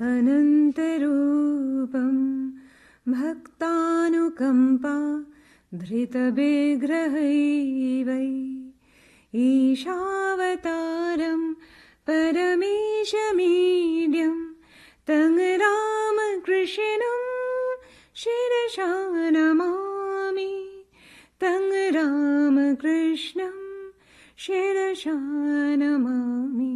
अनन्तरूपं भक्तानुकम्पा धृतविग्रहैवै ईशावतारं परमेशमीड्यं तं रामकृष्णं शिरसा नमामि तं रामकृष्णं शिरसा Namami.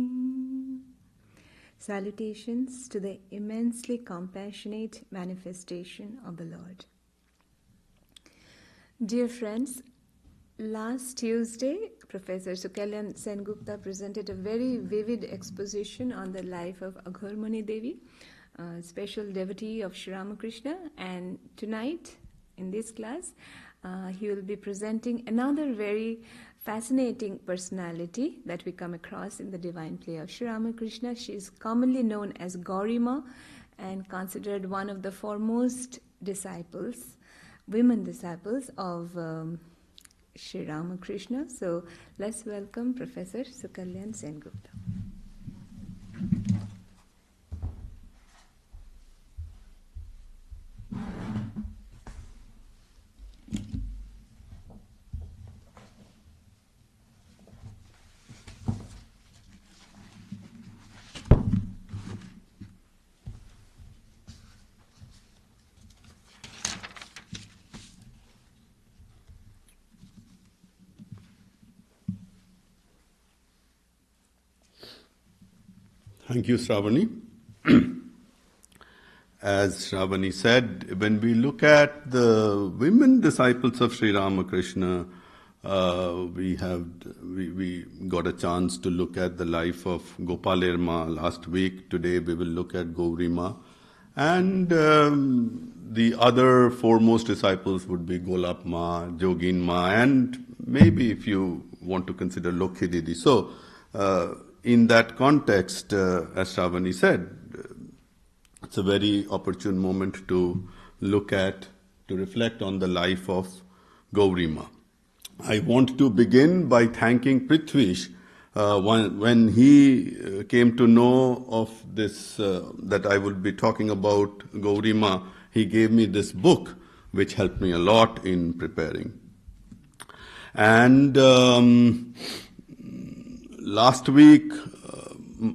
Salutations to the immensely compassionate manifestation of the Lord. Dear friends, last Tuesday, Professor Sukalyan Sengupta presented a very vivid exposition on the life of Aghormani Devi, a special devotee of Sri Ramakrishna, and tonight, in this class, he will be presenting another very fascinating personality that we come across in the divine play of Sri Ramakrishna. She is commonly known as Gaurima and considered one of the foremost disciples, women disciples of Sri Ramakrishna. So let's welcome Professor Sukalyan Sengupta. Thank you, Shravani. As Shravani said, when we look at the women disciples of Sri Ramakrishna, we got a chance to look at the life of Gopalerma last week. Today we will look at Gaurima. And the other foremost disciples would be Golapma, Joginma, and maybe if you want to consider Lokhi Didi. So, in that context, as Shravani said, it's a very opportune moment to reflect on the life of Gaurima. I want to begin by thanking Prithvish. When he came to know of this, that I would be talking about Gaurima, he gave me this book, which helped me a lot in preparing. And last week,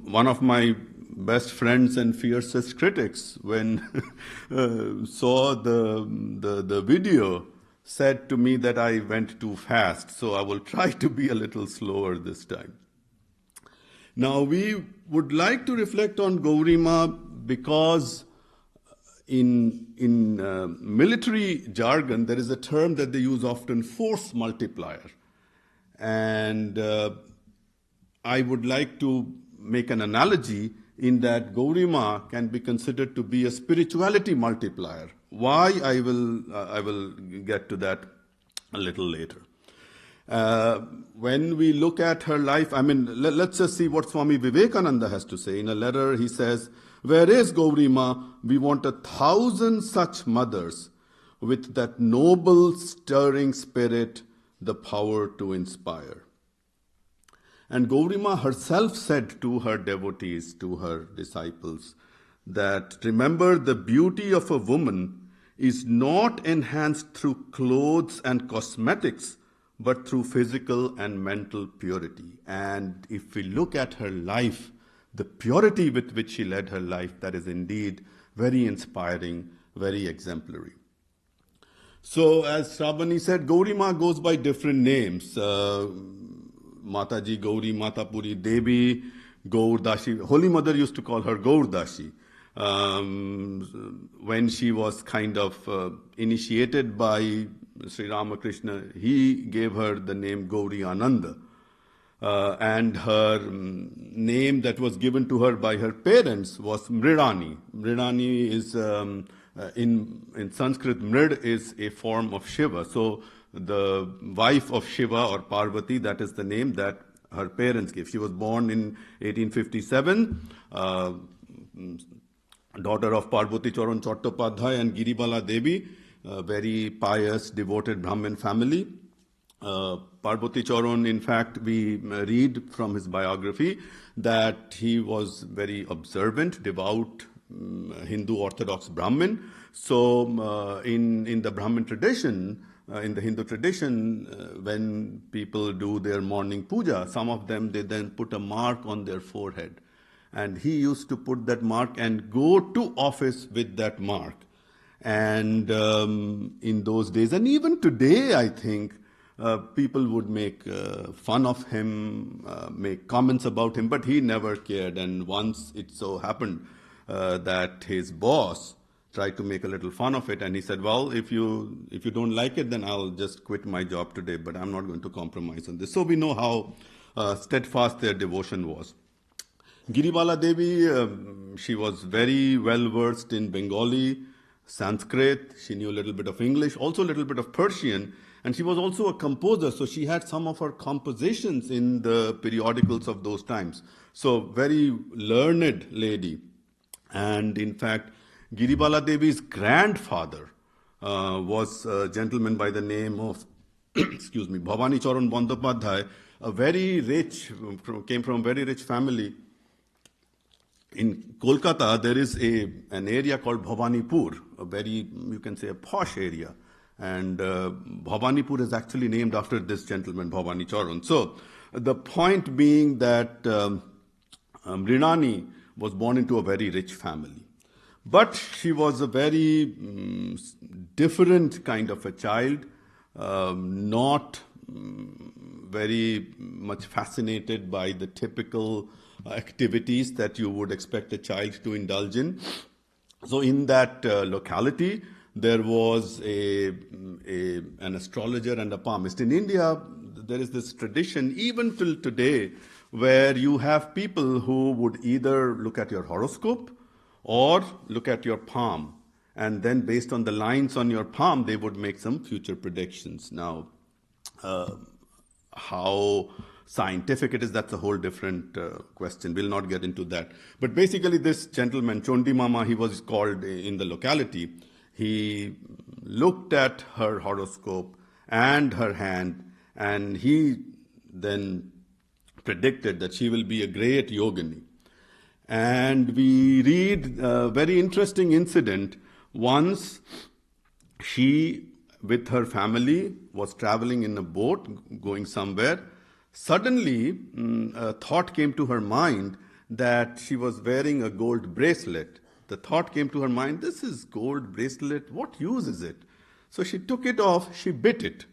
one of my best friends and fiercest critics, when saw the video, said to me that I went too fast. So I will try to be a little slower this time. Now we would like to reflect on Gaurima because in military jargon there is a term that they use often, force multiplier. And I would like to make an analogy in that Gaurima can be considered to be a spirituality multiplier. Why? I will get to that a little later. When we look at her life, let's just see what Swami Vivekananda has to say. In a letter, he says, "Where is Gaurima? We want 1,000 such mothers with that noble, stirring spirit, the power to inspire." And Gaurima herself said to her devotees, to her disciples, that remember, the beauty of a woman is not enhanced through clothes and cosmetics, but through physical and mental purity. And if we look at her life, the purity with which she led her life, that is indeed very inspiring, very exemplary. So as Shravani said, Gaurima goes by different names. Mataji Gauri, Matapuri Devi, Gaurdashi. Holy Mother used to call her Gaurdashi. When she was kind of initiated by Sri Ramakrishna, he gave her the name Gauri Ananda. And her name that was given to her by her parents was Mridani. Mridani is, in Sanskrit, Mrid is a form of Shiva. So the wife of Shiva or Parvati, that is the name that her parents gave. She was born in 1857, daughter of Parvati Charan Chattopadhyay and Giribala Devi, a very pious, devoted Brahmin family. Parvati Charan, in fact, we read from his biography that he was very observant, devout Hindu Orthodox Brahmin. So in the Brahmin tradition, in the Hindu tradition, when people do their morning puja, some of them, they then put a mark on their forehead. And he used to put that mark and go to office with that mark. And in those days, and even today, I think, people would make fun of him, make comments about him, but he never cared. And once it so happened that his boss tried to make a little fun of it, and he said, well, if you don't like it, then I'll just quit my job today, but I'm not going to compromise on this. So we know how steadfast their devotion was. Giribala Devi, she was very well versed in Bengali, Sanskrit, she knew a little bit of English, also a little bit of Persian, and she was also a composer, so she had some of her compositions in the periodicals of those times. So very learned lady. And in fact, Giribala Devi's grandfather was a gentleman by the name of, excuse me, Bhavani Charan Bandyopadhyay, a very rich, came from a very rich family. In Kolkata, there is an area called Bhavanipur, a very, you can say, a posh area. And Bhavanipur is actually named after this gentleman, Bhavani Charan. So the point being that Mrinani was born into a very rich family. But she was a very different kind of a child, not very much fascinated by the typical activities that you would expect a child to indulge in. So in that locality, there was an astrologer and a palmist. In India, there is this tradition, even till today, where you have people who would either look at your horoscope or look at your palm. And then based on the lines on your palm, they would make some future predictions. Now, how scientific it is, that's a whole different question. We'll not get into that. But basically this gentleman, Chondi Mama, he was called in the locality. He looked at her horoscope and her hand, and he then predicted that she will be a great yogini. And we read a very interesting incident. Once she, with her family, was traveling in a boat, going somewhere. Suddenly, a thought came to her mind that she was wearing a gold bracelet. The thought came to her mind, this is gold bracelet, what use is it? So she took it off, she bit it.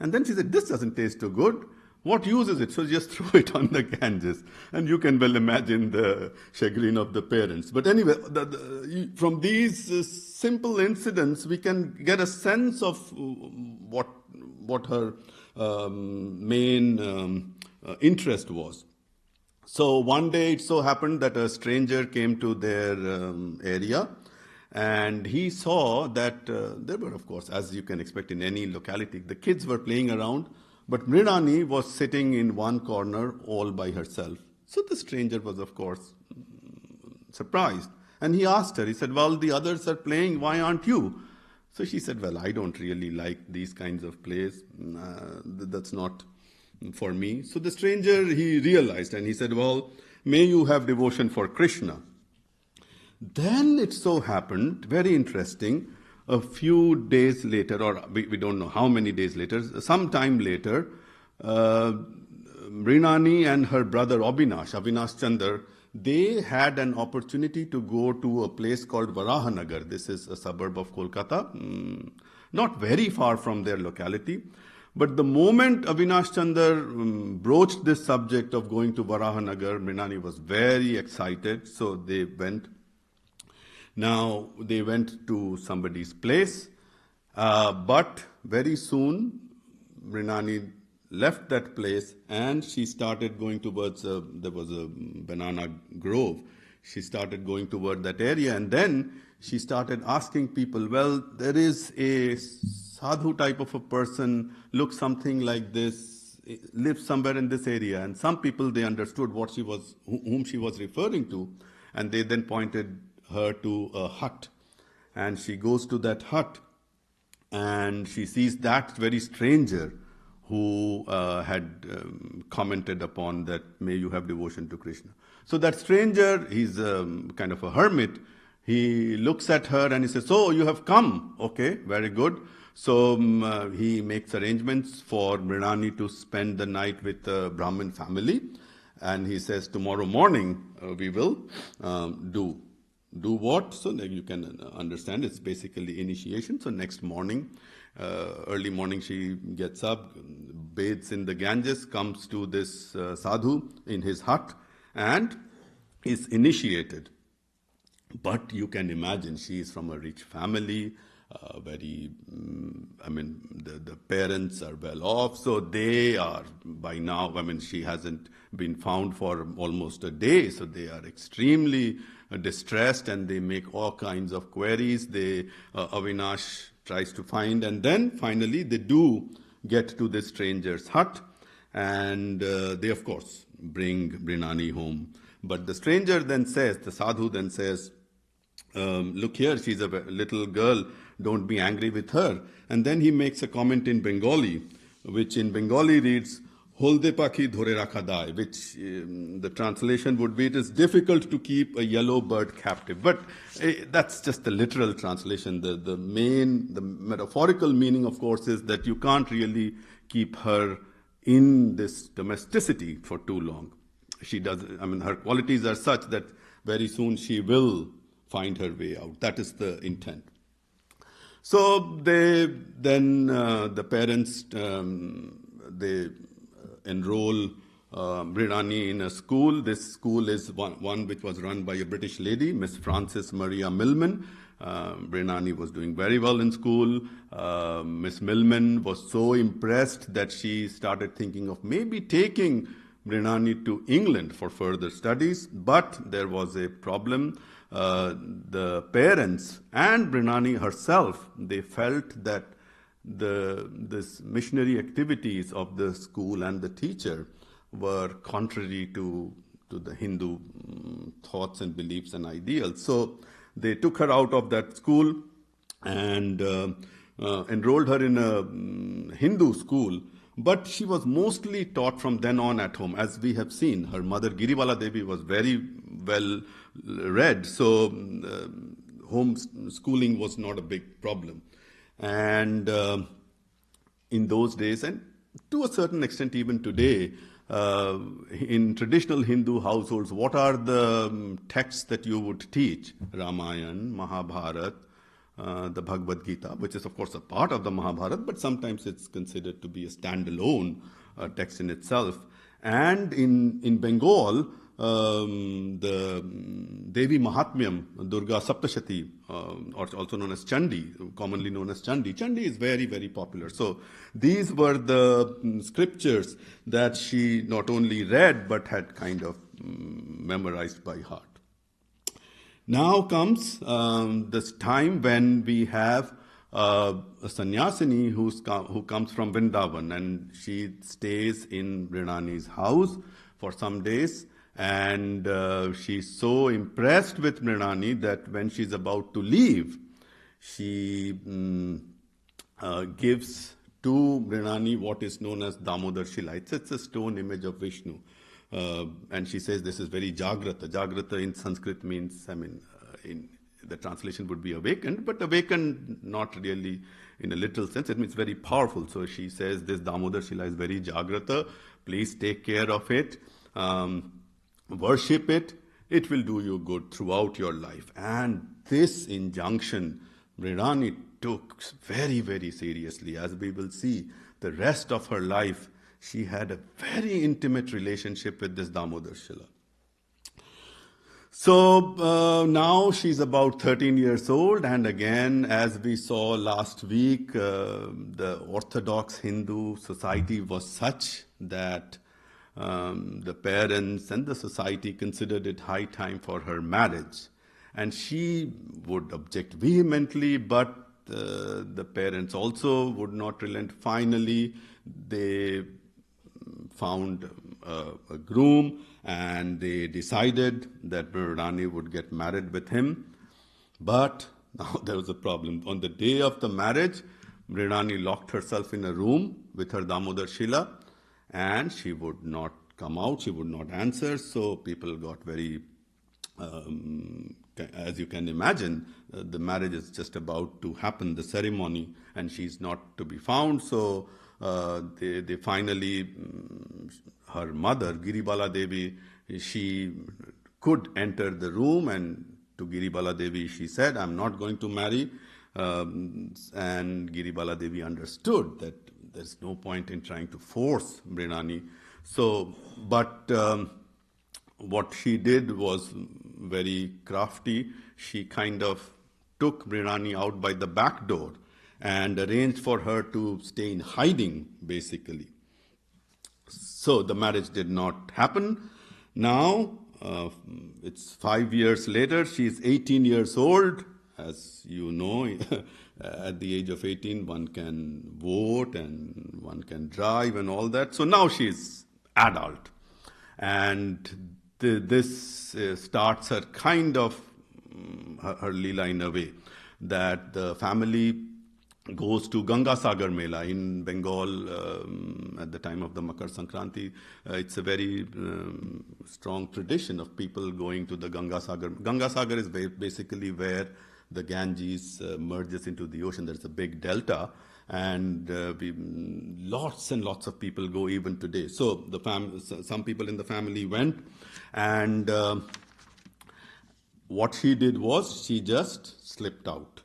And then she said, this doesn't taste too good. What use is it? So just threw it on the Ganges. And you can well imagine the chagrin of the parents. But anyway, from these simple incidents, we can get a sense of what her main interest was. So one day it so happened that a stranger came to their area, and he saw that there were, of course, as you can expect in any locality, the kids were playing around, but Mrinani was sitting in one corner all by herself. So the stranger was, of course, surprised. And he asked her, he said, well, the others are playing, why aren't you? So she said, well, I don't really like these kinds of plays. That's not for me. So the stranger, he realized, and he said, well, may you have devotion for Krishna. Then it so happened, very interesting, a few days later, or we don't know how many days later, some time later, Mrinani and her brother Avinash Chandar, they had an opportunity to go to a place called Varahanagar. This is a suburb of Kolkata, not very far from their locality. But the moment Avinash Chandar broached this subject of going to Varahanagar, Mrinani was very excited, so they went. Now, they went to somebody's place, but very soon, Mrinani left that place and she started going towards, there was a banana grove. She started going toward that area, and then she started asking people, well, there is a sadhu type of a person, looks something like this, lives somewhere in this area. And some people, they understood whom she was referring to, and they then pointed her to a hut. And she goes to that hut and she sees that very stranger who had commented upon that, may you have devotion to Krishna. So that stranger, he's kind of a hermit, He looks at her and he says, "So you have come? Okay, very good." So he makes arrangements for Mrinani to spend the night with the Brahmin family, and he says, "Tomorrow morning we will do what?" So that you can understand, it's basically initiation. So next morning, early morning, she gets up, bathes in the Ganges, comes to this sadhu in his hut, and is initiated. But you can imagine, she is from a rich family, the parents are well off, so they are by now, she hasn't been found for almost a day, so they are extremely distressed, and they make all kinds of queries. Avinash tries to find, and then finally they do get to this stranger's hut, and they of course bring Mrinani home. But the stranger then says, the sadhu then says, "Look here, she's a little girl, don't be angry with her." And then he makes a comment in Bengali, which in Bengali reads, "Holde pakhi dhore rakha dai," which the translation would be, "It is difficult to keep a yellow bird captive." But that's just the literal translation. The metaphorical meaning, of course, is that you can't really keep her in this domesticity for too long. She does, her qualities are such that very soon she will find her way out. That is the intent. So the parents, they enroll Mrinani in a school. This school is one which was run by a British lady, Miss Frances Maria Millman. Mrinani was doing very well in school. Miss Millman was so impressed that she started thinking of maybe taking Mrinani to England for further studies, but there was a problem. The parents and Mrinani herself, they felt that this missionary activities of the school and the teacher were contrary to the Hindu thoughts and beliefs and ideals. So they took her out of that school and enrolled her in a Hindu school. But she was mostly taught from then on at home. As we have seen, her mother Giriwala Devi was very well read, so home schooling was not a big problem. And in those days, and to a certain extent even today, in traditional Hindu households, what are the texts that you would teach? Ramayana, Mahabharata, the Bhagavad Gita, which is of course a part of the Mahabharata, but sometimes it's considered to be a standalone text in itself. And in Bengal, the Devi Mahatmyam, Durga Saptashati, or also known as Chandi, commonly known as Chandi. Chandi is very, very popular. So these were the scriptures that she not only read, but had kind of memorized by heart. Now comes this time when we have a sannyasini who comes from Vrindavan, and she stays in Mrinani's house for some days, and she's so impressed with Mrinani that when she's about to leave, she gives to Mrinani what is known as Damodar Shila. It's a stone image of Vishnu. And she says this is very Jagrata. Jagrata in Sanskrit means, in the translation would be awakened, but awakened not really in a literal sense. It means very powerful. So she says this Damodar Shila is very Jagrata. Please take care of it. Worship it. It will do you good throughout your life. And this injunction, Mrinani took very, very seriously. As we will see, the rest of her life, she had a very intimate relationship with this Damodar Shila. So now she's about 13 years old, and again, as we saw last week, the Orthodox Hindu society was such that the parents and the society considered it high time for her marriage. And she would object vehemently, but the parents also would not relent. Finally, they found a groom, and they decided that Mrinani would get married with him. But now there was a problem. On the day of the marriage, Mrinani locked herself in a room with her Damodar Shila, and she would not come out, she would not answer. So people got very as you can imagine, the marriage is just about to happen, the ceremony, and she's not to be found. So they finally, her mother, Giribala Devi, she could enter the room, and to Giribala Devi she said, I'm not going to marry. And Giribala Devi understood that there's no point in trying to force Mrinani. So, but what she did was very crafty. She kind of took Mrinani out by the back door and arranged for her to stay in hiding, basically. So the marriage did not happen. Now, it's 5 years later, she is 18 years old. As you know, at the age of 18, one can vote and one can drive and all that. So now she's adult. And this starts her kind of, her Leela in a way, that the family goes to Ganga Sagar Mela in Bengal at the time of the Makar Sankranti. It's a very strong tradition of people going to the Ganga Sagar. Ganga Sagar is basically where the Ganges merges into the ocean. There's a big delta, and lots and lots of people go even today. So some people in the family went, and what she did was she just slipped out,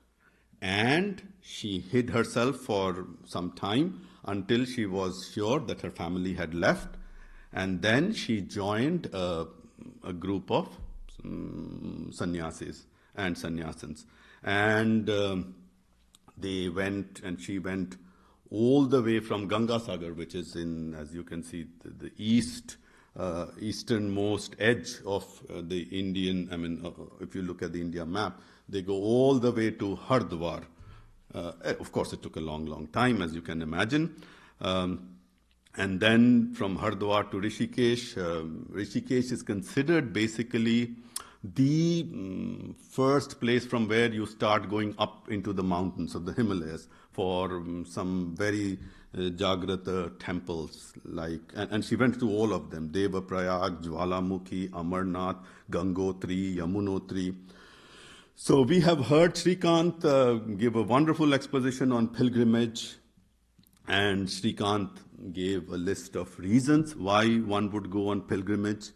and she hid herself for some time until she was sure that her family had left, and then she joined a group of sannyasis and sannyasins. And they went, and she went all the way from Ganga Sagar, which is in, as you can see, the easternmost edge of the Indian, if you look at the India map, they go all the way to Hardwar. Of course, it took a long, long time, as you can imagine. And then from Hardwar to Rishikesh. Rishikesh is considered basically the first place from where you start going up into the mountains of the Himalayas for some very Jagrata temples. And she went to all of them: Deva Prayag, Jwalamukhi, Amarnath, Gangotri, Yamunotri. So we have heard Srikant give a wonderful exposition on pilgrimage, and Srikant gave a list of reasons why one would go on pilgrimage.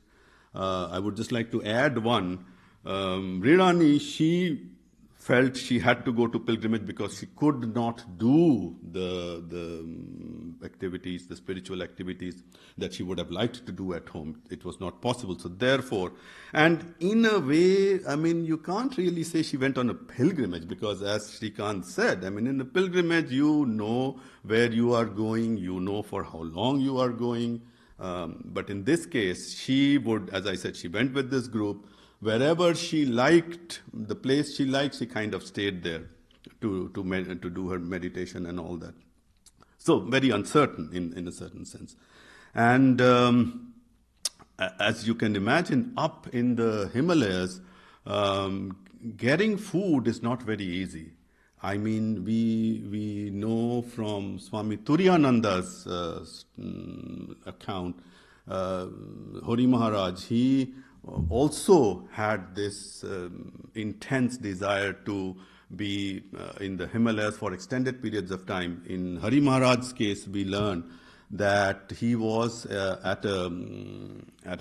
I would just like to add one. Mrinani, she felt she had to go to pilgrimage because she could not do the activities, the spiritual activities that she would have liked to do at home. It was not possible. So therefore, and in a way, you can't really say she went on a pilgrimage, because as Srikant said, in a pilgrimage, you know where you are going, you know for how long you are going. But in this case, she would, as I said, she went with this group. Wherever she liked, the place she liked, she kind of stayed there to do her meditation and all that. So very uncertain in a certain sense. And as you can imagine, up in the Himalayas, getting food is not very easy. We know from Swami Turiyananda's account, Hari Maharaj, he also had this intense desire to be in the Himalayas for extended periods of time. In Hari Maharaj's case, we learn that he was at a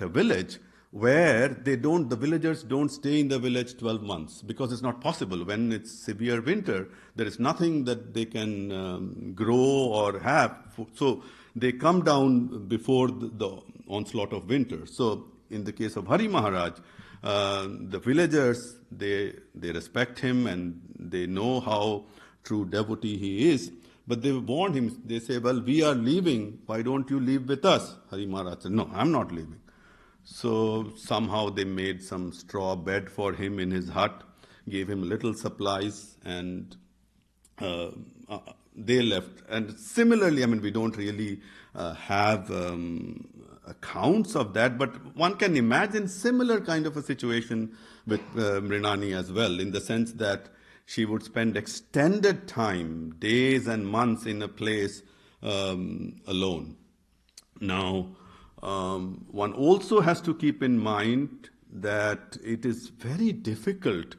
village where the villagers don't stay in the village 12 months because it's not possible. When it's severe winter, there is nothing that they can grow or have. So they come down before the onslaught of winter. So in the case of Hari Maharaj, the villagers, they respect him and they know how true devotee he is. But they warned him. They say, well, we are leaving. Why don't you leave with us? Hari Maharaj said, no, I'm not leaving. So somehow they made some straw bed for him in his hut, gave him little supplies, and they left. And similarly, we don't really have accounts of that, but one can imagine similar kind of a situation with Mrinani as well, in the sense that she would spend extended time, days and months in a place alone. Now, one also has to keep in mind that it is very difficult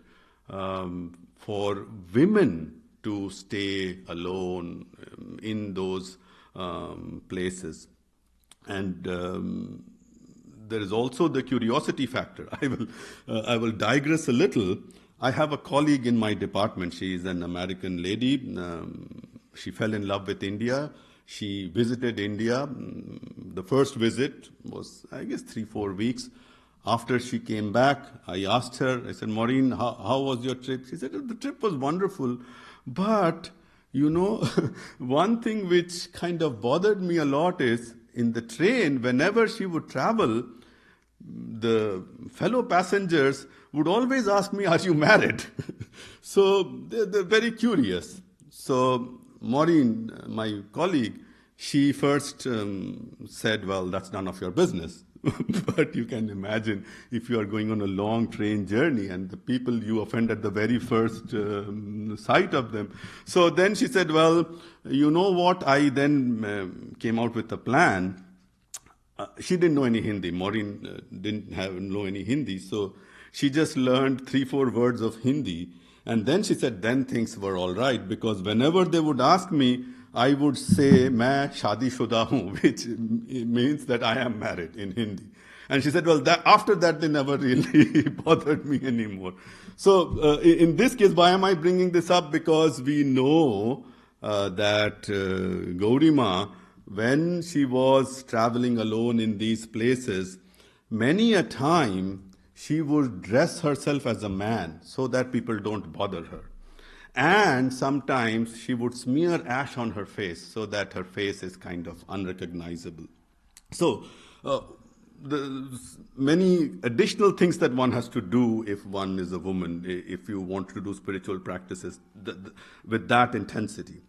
for women to stay alone in those places. And there is also the curiosity factor. I will digress a little. I have a colleague in my department. She is an American lady. She fell in love with India. She visited India. The first visit was, I guess, 3-4 weeks. After she came back, I asked her, I said, Maureen, how was your trip? She said, the trip was wonderful. But, one thing which kind of bothered me a lot is, in the train, whenever she would travel, the fellow passengers would always ask me, are you married? So they're very curious. So Maureen, my colleague, she first said, well, that's none of your business. But you can imagine if you are going on a long train journey and the people you offend at the very first sight of them. So then she said, well, you know what? I then came out with a plan. She didn't know any Hindi. Maureen didn't know any Hindi. So she just learned 3-4 words of Hindi. And then she said, then things were all right, because whenever they would ask me, I would say, "Main shadi shuda hu," which means that I am married in Hindi. And she said, well, after that, they never really bothered me anymore. So in this case, why am I bringing this up? Because we know that Gaurima, when she was traveling alone in these places, many a time she would dress herself as a man so that people don't bother her. And sometimes she would smear ash on her face so that her face is kind of unrecognizable. So the many additional things that one has to do if one is a woman, if you want to do spiritual practices with that intensity.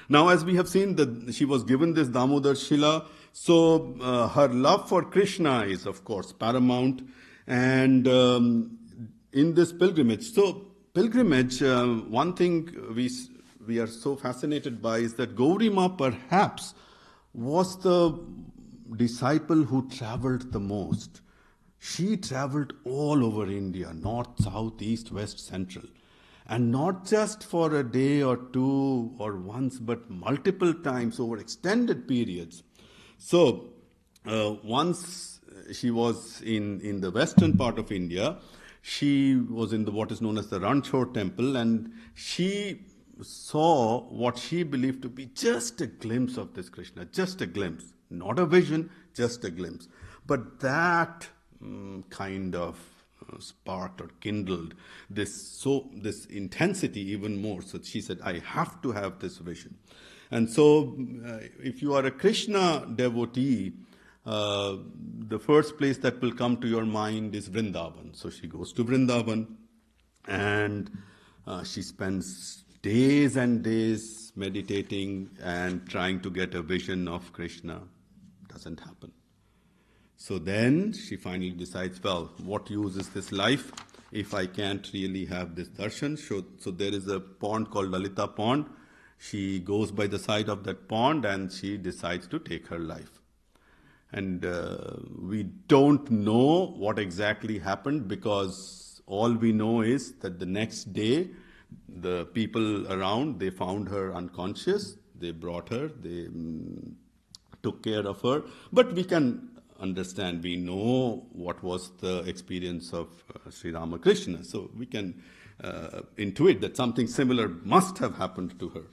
Now, as we have seen, that she was given this Damodar Shila, so her love for Krishna is, of course, paramount. And in this pilgrimage, pilgrimage, one thing we are so fascinated by is that Gaurima perhaps was the disciple who traveled the most. She traveled all over India, north, south, east, west, central. And not just for a day or two or once, but multiple times over extended periods. So once she was in the western part of India, she was in what is known as the Ranchor temple, and she saw what she believed to be just a glimpse of this Krishna, just a glimpse, not a vision, just a glimpse. But that kind of sparked or kindled this intensity even more. So she said, I have to have this vision. And so if you are a Krishna devotee, the first place that will come to your mind is Vrindavan. So she goes to Vrindavan and she spends days and days meditating and trying to get a vision of Krishna. Doesn't happen. So then she finally decides, well, what use is this life if I can't really have this darshan? So there is a pond called Lalita Pond. She goes by the side of that pond and she decides to take her life. And we don't know what exactly happened, because all we know is that the next day the people around, they found her unconscious. They brought her, they took care of her. But we can understand, we know what was the experience of Sri Ramakrishna. So we can intuit that something similar must have happened to her.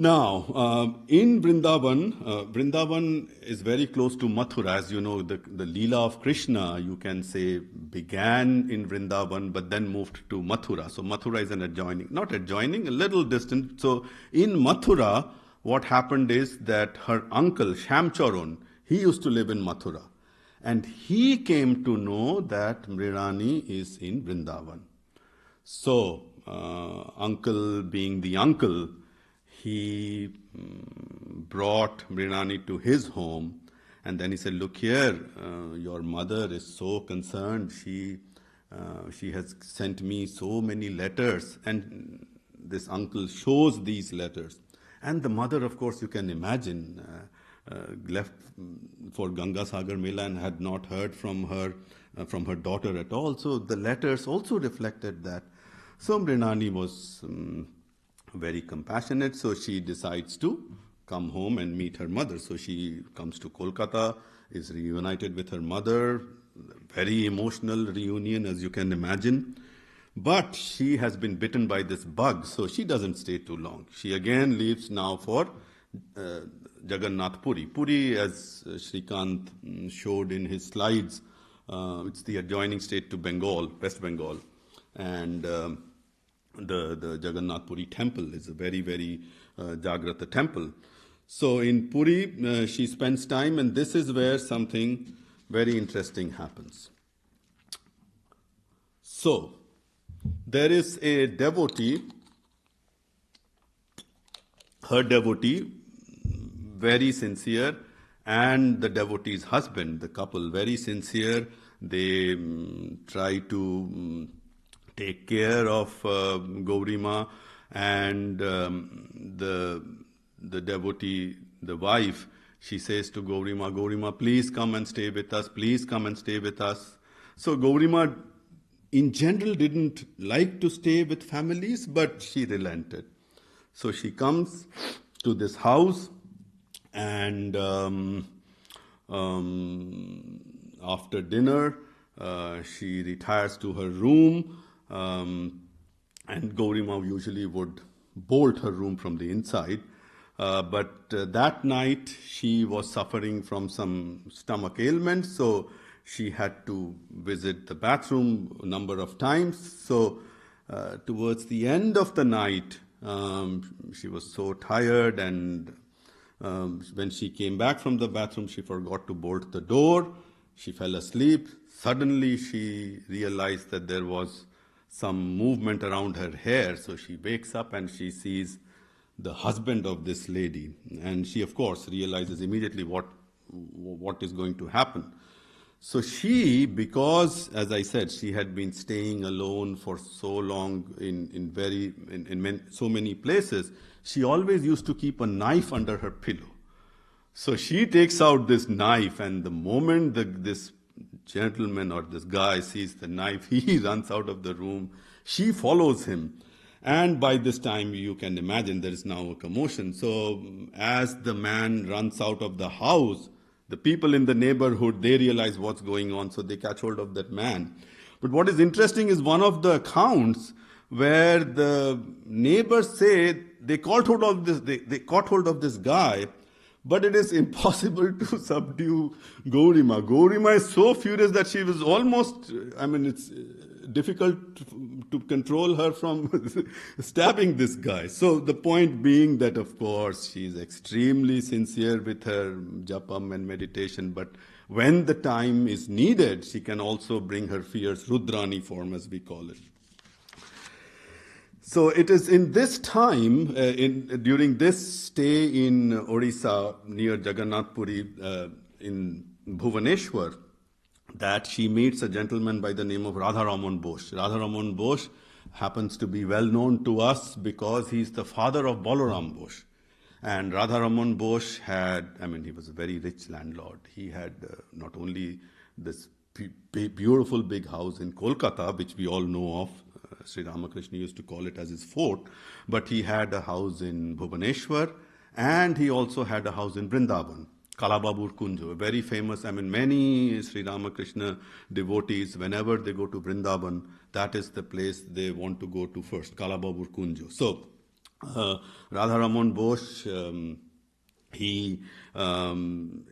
Now, in Vrindavan, Vrindavan is very close to Mathura. As you know, the Leela of Krishna, you can say, began in Vrindavan, but then moved to Mathura. So Mathura is not adjoining, a little distant. So in Mathura, what happened is that her uncle, Shamcharan, he used to live in Mathura. And he came to know that Mrirani is in Vrindavan. So, uncle being the uncle, he brought Mrirani to his home, and then he said, look here, your mother is so concerned. She has sent me so many letters, and this uncle shows these letters. And the mother, of course, you can imagine, left for Ganga Sagar Mela and had not heard from her daughter at all. So the letters also reflected that. So Mrinani was very compassionate, so she decides to come home and meet her mother. So she comes to Kolkata, is reunited with her mother, very emotional reunion as you can imagine. But she has been bitten by this bug, so she doesn't stay too long. She again leaves now for Jagannath Puri. Puri, as Shrikant showed in his slides, it's the adjoining state to Bengal, West Bengal. And the Jagannath Puri temple is a very, very Jagrata temple. So in Puri, she spends time, and this is where something very interesting happens. So, there is a devotee, her devotee, very sincere, and the devotee's husband, the couple, very sincere. They try to take care of Gaurima, and the devotee, the wife, she says to Gaurima, Gaurima, please come and stay with us, please come and stay with us. So Gaurima, in general, didn't like to stay with families, but she relented. So she comes to this house, and after dinner, she retires to her room, and Gaurima usually would bolt her room from the inside. But that night, she was suffering from some stomach ailment, so she had to visit the bathroom a number of times. So towards the end of the night, she was so tired, and when she came back from the bathroom, she forgot to bolt the door. She fell asleep. Suddenly, she realized that there was some movement around her hair. So she wakes up and she sees the husband of this lady. And she, of course, realizes immediately what is going to happen. So she, because, as I said, she had been staying alone for so long in so many places, she always used to keep a knife under her pillow. So she takes out this knife, and the moment this gentleman or this guy sees the knife, he runs out of the room. She follows him. And by this time, you can imagine there is now a commotion. So as the man runs out of the house, the people in the neighborhood, they realize what's going on, so they catch hold of that man. But what is interesting is one of the accounts where the neighbors say they caught hold of this guy, but it is impossible to subdue Gaurima. Gaurima is so furious that she was almost, it's difficult to control her from stabbing this guy. So the point being that, of course, she is extremely sincere with her japam and meditation, but when the time is needed, she can also bring her fierce Rudrani form, as we call it. So it is in this time, during this stay in Orissa near Jagannath Puri in Bhuvaneshwar, that she meets a gentleman by the name of Radharaman Bose. Radharaman Bose happens to be well known to us because he's the father of Balaram Bose. And Radharaman Bose he was a very rich landlord. He had not only this beautiful big house in Kolkata, which we all know of, Sri Ramakrishna used to call it as his fort, but he had a house in Bhuvaneshwar, and he also had a house in Vrindavan. Kalababur Kunjo, very famous. many Sri Ramakrishna devotees, whenever they go to Vrindavan, that is the place they want to go to first, Kalababur Kunjo. So, Radharaman Bose, he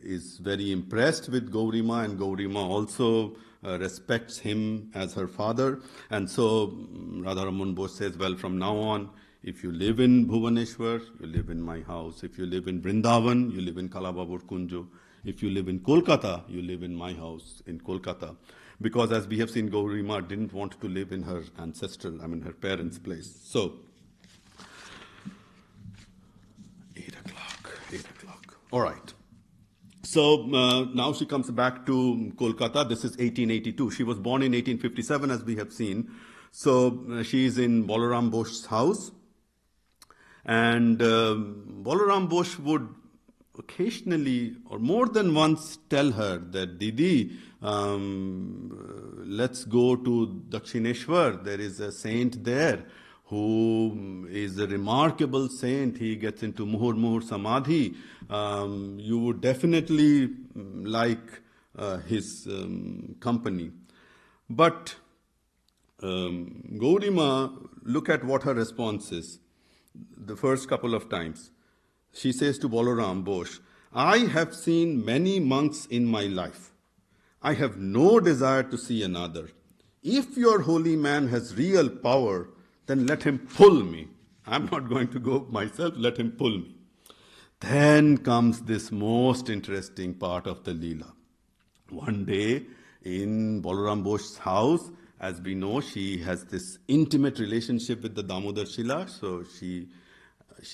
is very impressed with Gaurima, and Gaurima also respects him as her father. And so, Radharaman Bose says, well, from now on, if you live in Bhuvaneshwar, you live in my house. If you live in Vrindavan, you live in Kalababur Kunjo. If you live in Kolkata, you live in my house in Kolkata. Because as we have seen, Gaurima didn't want to live in her her parents' place. So, 8 o'clock. All right. So now she comes back to Kolkata. This is 1882. She was born in 1857, as we have seen. So she is in Balaram Bose's house. And Balaram Bose would occasionally or more than once tell her that, Didi, let's go to Dakshineshwar. There is a saint there who is a remarkable saint. He gets into Muhur Samadhi. You would definitely like his company. But Gaurima, look at what her response is. The first couple of times, she says to Balaram Bosh, I have seen many monks in my life. I have no desire to see another. If your holy man has real power, then let him pull me. I'm not going to go myself, let him pull me. Then comes this most interesting part of the Leela. One day in Balaram Bosh's house, as we know, she has this intimate relationship with the Damodar Shila. So she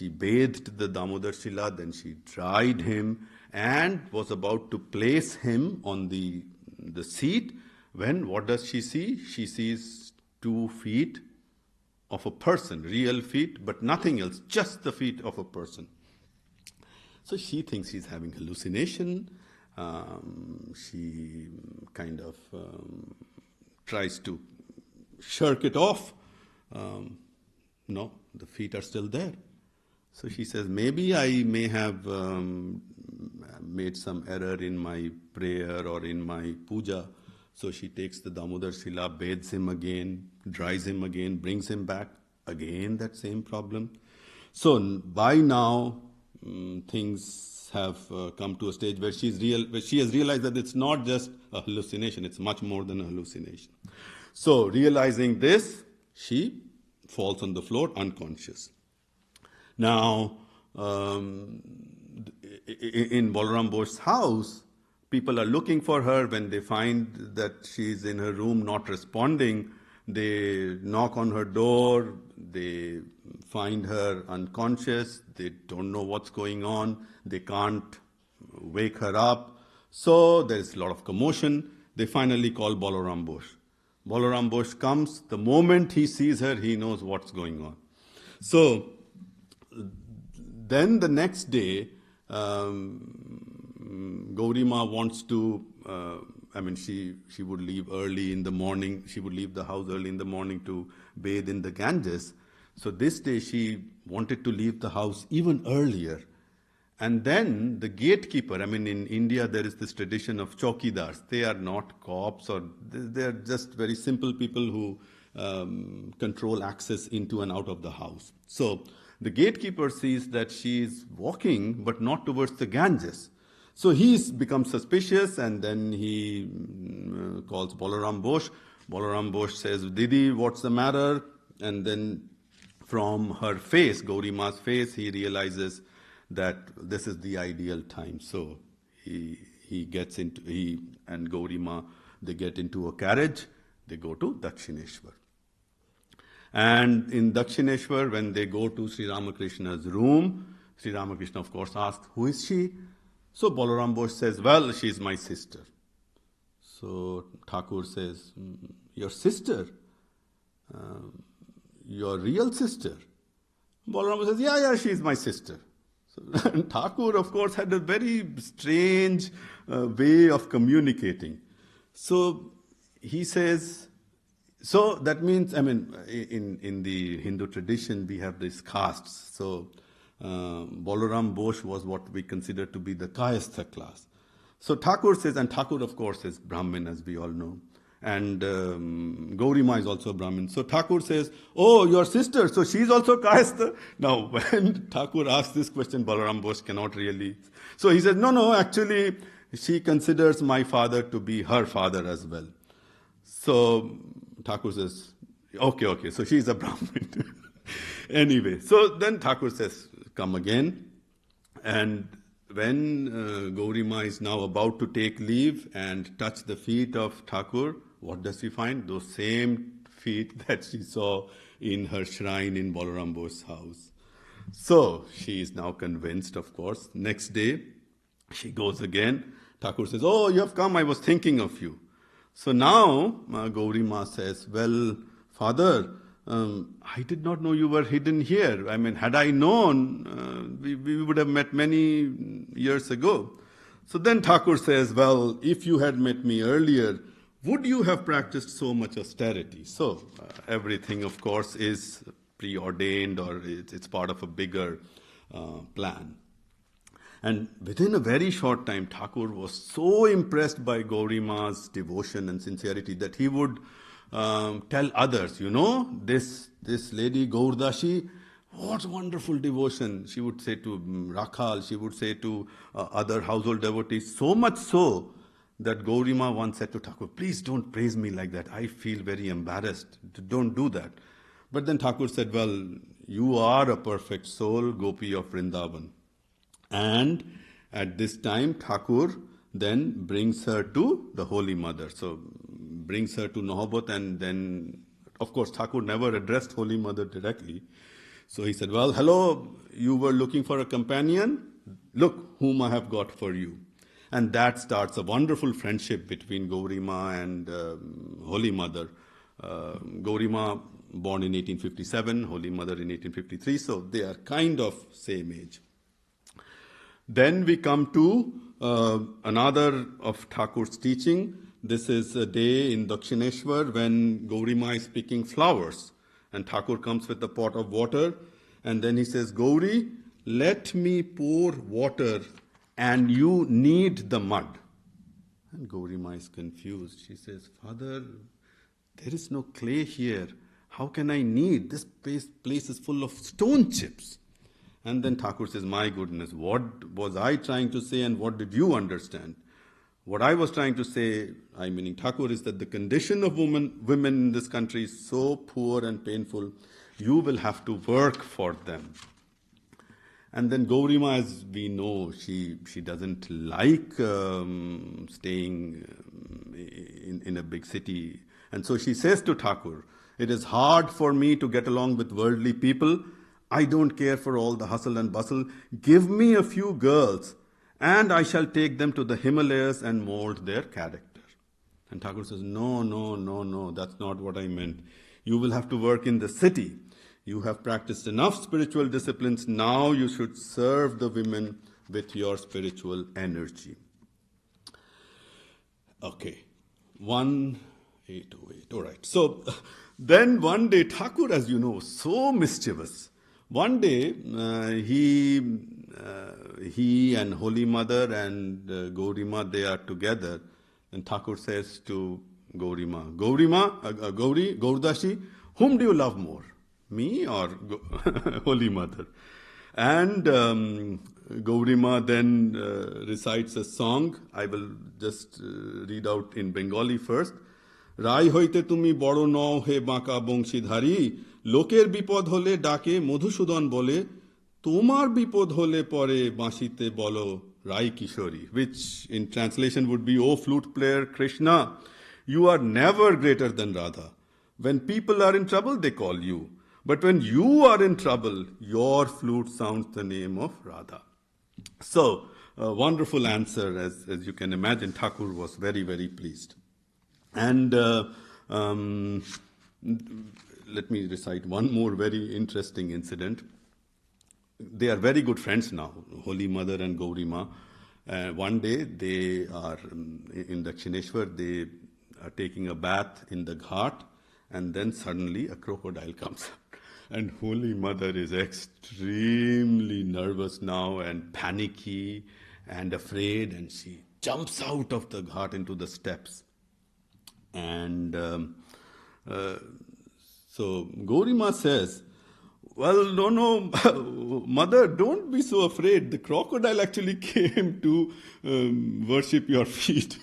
bathed the Damodar Shila, then she dried him and was about to place him on the seat. When, what does she see? She sees 2 feet of a person, real feet, but nothing else, just the feet of a person. So she thinks she's having hallucination. She kind of tries to shirk it off. No, the feet are still there. So she says, maybe I may have made some error in my prayer or in my puja. So she takes the Damodar Shila, bathes him again, dries him again, brings him back. Again, that same problem. So by now, things have come to a stage where she has realized that it's not just a hallucination, it's much more than a hallucination. So realizing this, she falls on the floor unconscious. Now, in Balaram Bosh's house, people are looking for her. When they find that she's in her room not responding, they knock on her door, they find her unconscious, they don't know what's going on, they can't wake her up. So there's a lot of commotion. They finally call Balaram Bosh. Balaram Bosh comes. The moment he sees her, he knows what's going on. So then the next day, Gaurima wants to, she would leave early in the morning. She would leave the house early in the morning to bathe in the Ganges. So this day she wanted to leave the house even earlier. And then the gatekeeper, in India there is this tradition of chowkidars. They are not cops, or they are just very simple people who control access into and out of the house. So the gatekeeper sees that she is walking, but not towards the Ganges. So he becomes suspicious, and then he calls Balaram Bosh. Balaram Bosh says, Didi, what's the matter? And then from her face, Gaurima's face, he realizes that this is the ideal time. So he and Gaurima, they get into a carriage, they go to Dakshineshwar. And in Dakshineshwar, when they go to Sri Ramakrishna's room, Sri Ramakrishna, of course, asks, who is she? So Balaram Bosh says, well, she's my sister. So Thakur says, your sister? Your real sister? Balaram Bosh says, yeah, she's my sister. So Thakur, of course, had a very strange way of communicating. So he says, so that means, in the Hindu tradition, we have these castes. So Balaram Bosh was what we consider to be the Kayastha class. So Thakur says, and Thakur, of course, is Brahmin, as we all know. And Gaurima is also Brahmin. So Thakur says, oh, your sister, so she's also Kayastha? Now, when Thakur asks this question, Balaram Bosh cannot really. So he says, no, actually, she considers my father to be her father as well. So Thakur says, okay, so she's a Brahmin. Anyway, so then Thakur says, come again. And when Gaurima is now about to take leave and touch the feet of Thakur, what does she find? Those same feet that she saw in her shrine in Balaram Bosh's house. So she is now convinced, of course. Next day, she goes again. Thakur says, oh, you have come, I was thinking of you. So now Gaurima says, well, father, I did not know you were hidden here. I mean, had I known, we would have met many years ago. So then Thakur says, well, if you had met me earlier, would you have practiced so much austerity? So everything, of course, is preordained, or it's part of a bigger plan. And within a very short time, Thakur was so impressed by Gauri Ma's devotion and sincerity that he would tell others, this lady Gaurdashi, what wonderful devotion. She would say to Rakhal, she would say to other household devotees, so much so that Gauri Ma once said to Thakur, please don't praise me like that. I feel very embarrassed. Don't do that. But then Thakur said, well, you are a perfect soul, Gopi of Vrindavan. And at this time, Thakur then brings her to the Holy Mother. So brings her to Nahabad, and then, of course, Thakur never addressed Holy Mother directly. So he said, well, hello, you were looking for a companion? Look whom I have got for you. And that starts a wonderful friendship between Gauri Ma and Holy Mother. Gauri Ma born in 1857, Holy Mother in 1853, so they are kind of same age. Then we come to another of Thakur's teaching. This is a day in Dakshineshwar when Gauri Ma is picking flowers. And Thakur comes with a pot of water. And then he says, Gauri, let me pour water and you knead the mud. And Gauri Ma is confused. She says, Father, there is no clay here. How can I knead? This place is full of stone chips. And then Thakur says, my goodness, what was I trying to say and what did you understand? What I was trying to say, I meaning Thakur, is that the condition of women in this country is so poor and painful, you will have to work for them. And then Gauri Ma, as we know, she doesn't like staying in a big city. And so she says to Thakur, it is hard for me to get along with worldly people. I don't care for all the hustle and bustle. Give me a few girls and I shall take them to the Himalayas and mold their character. And Thakur says, no, that's not what I meant. You will have to work in the city. You have practiced enough spiritual disciplines. Now you should serve the women with your spiritual energy. Okay, 1808. All right. So then one day, Thakur, as you know, so mischievous. One day, he and Holy Mother and Gauri Ma, they are together. And Thakur says to Gauri Ma, Gaurdashi, whom do you love more? Me or Holy Mother? And Gauri Ma then recites a song. I will just read out in Bengali first. Rai hoite tumi boro nao he baka bongshidhari, loker bipod hole dake Madhusudan bole, tomar bipod hole pore banshite bolo Rai Kishori, which in translation would be, O flute player Krishna, you are never greater than Radha. When people are in trouble, they call you. But when you are in trouble, your flute sounds the name of Radha. So, a wonderful answer, as you can imagine. Thakur was very, very pleased. And let me recite one more very interesting incident. They are very good friends now, Holy Mother and Gauri Ma. One day they are in Dakshineshwar, they are taking a bath in the ghat, and then suddenly a crocodile comes up. And Holy Mother is extremely nervous now and panicky and afraid, and she jumps out of the ghat into the steps. And so Gauri Ma says, well, no, Mother, don't be so afraid. The crocodile actually came to worship your feet.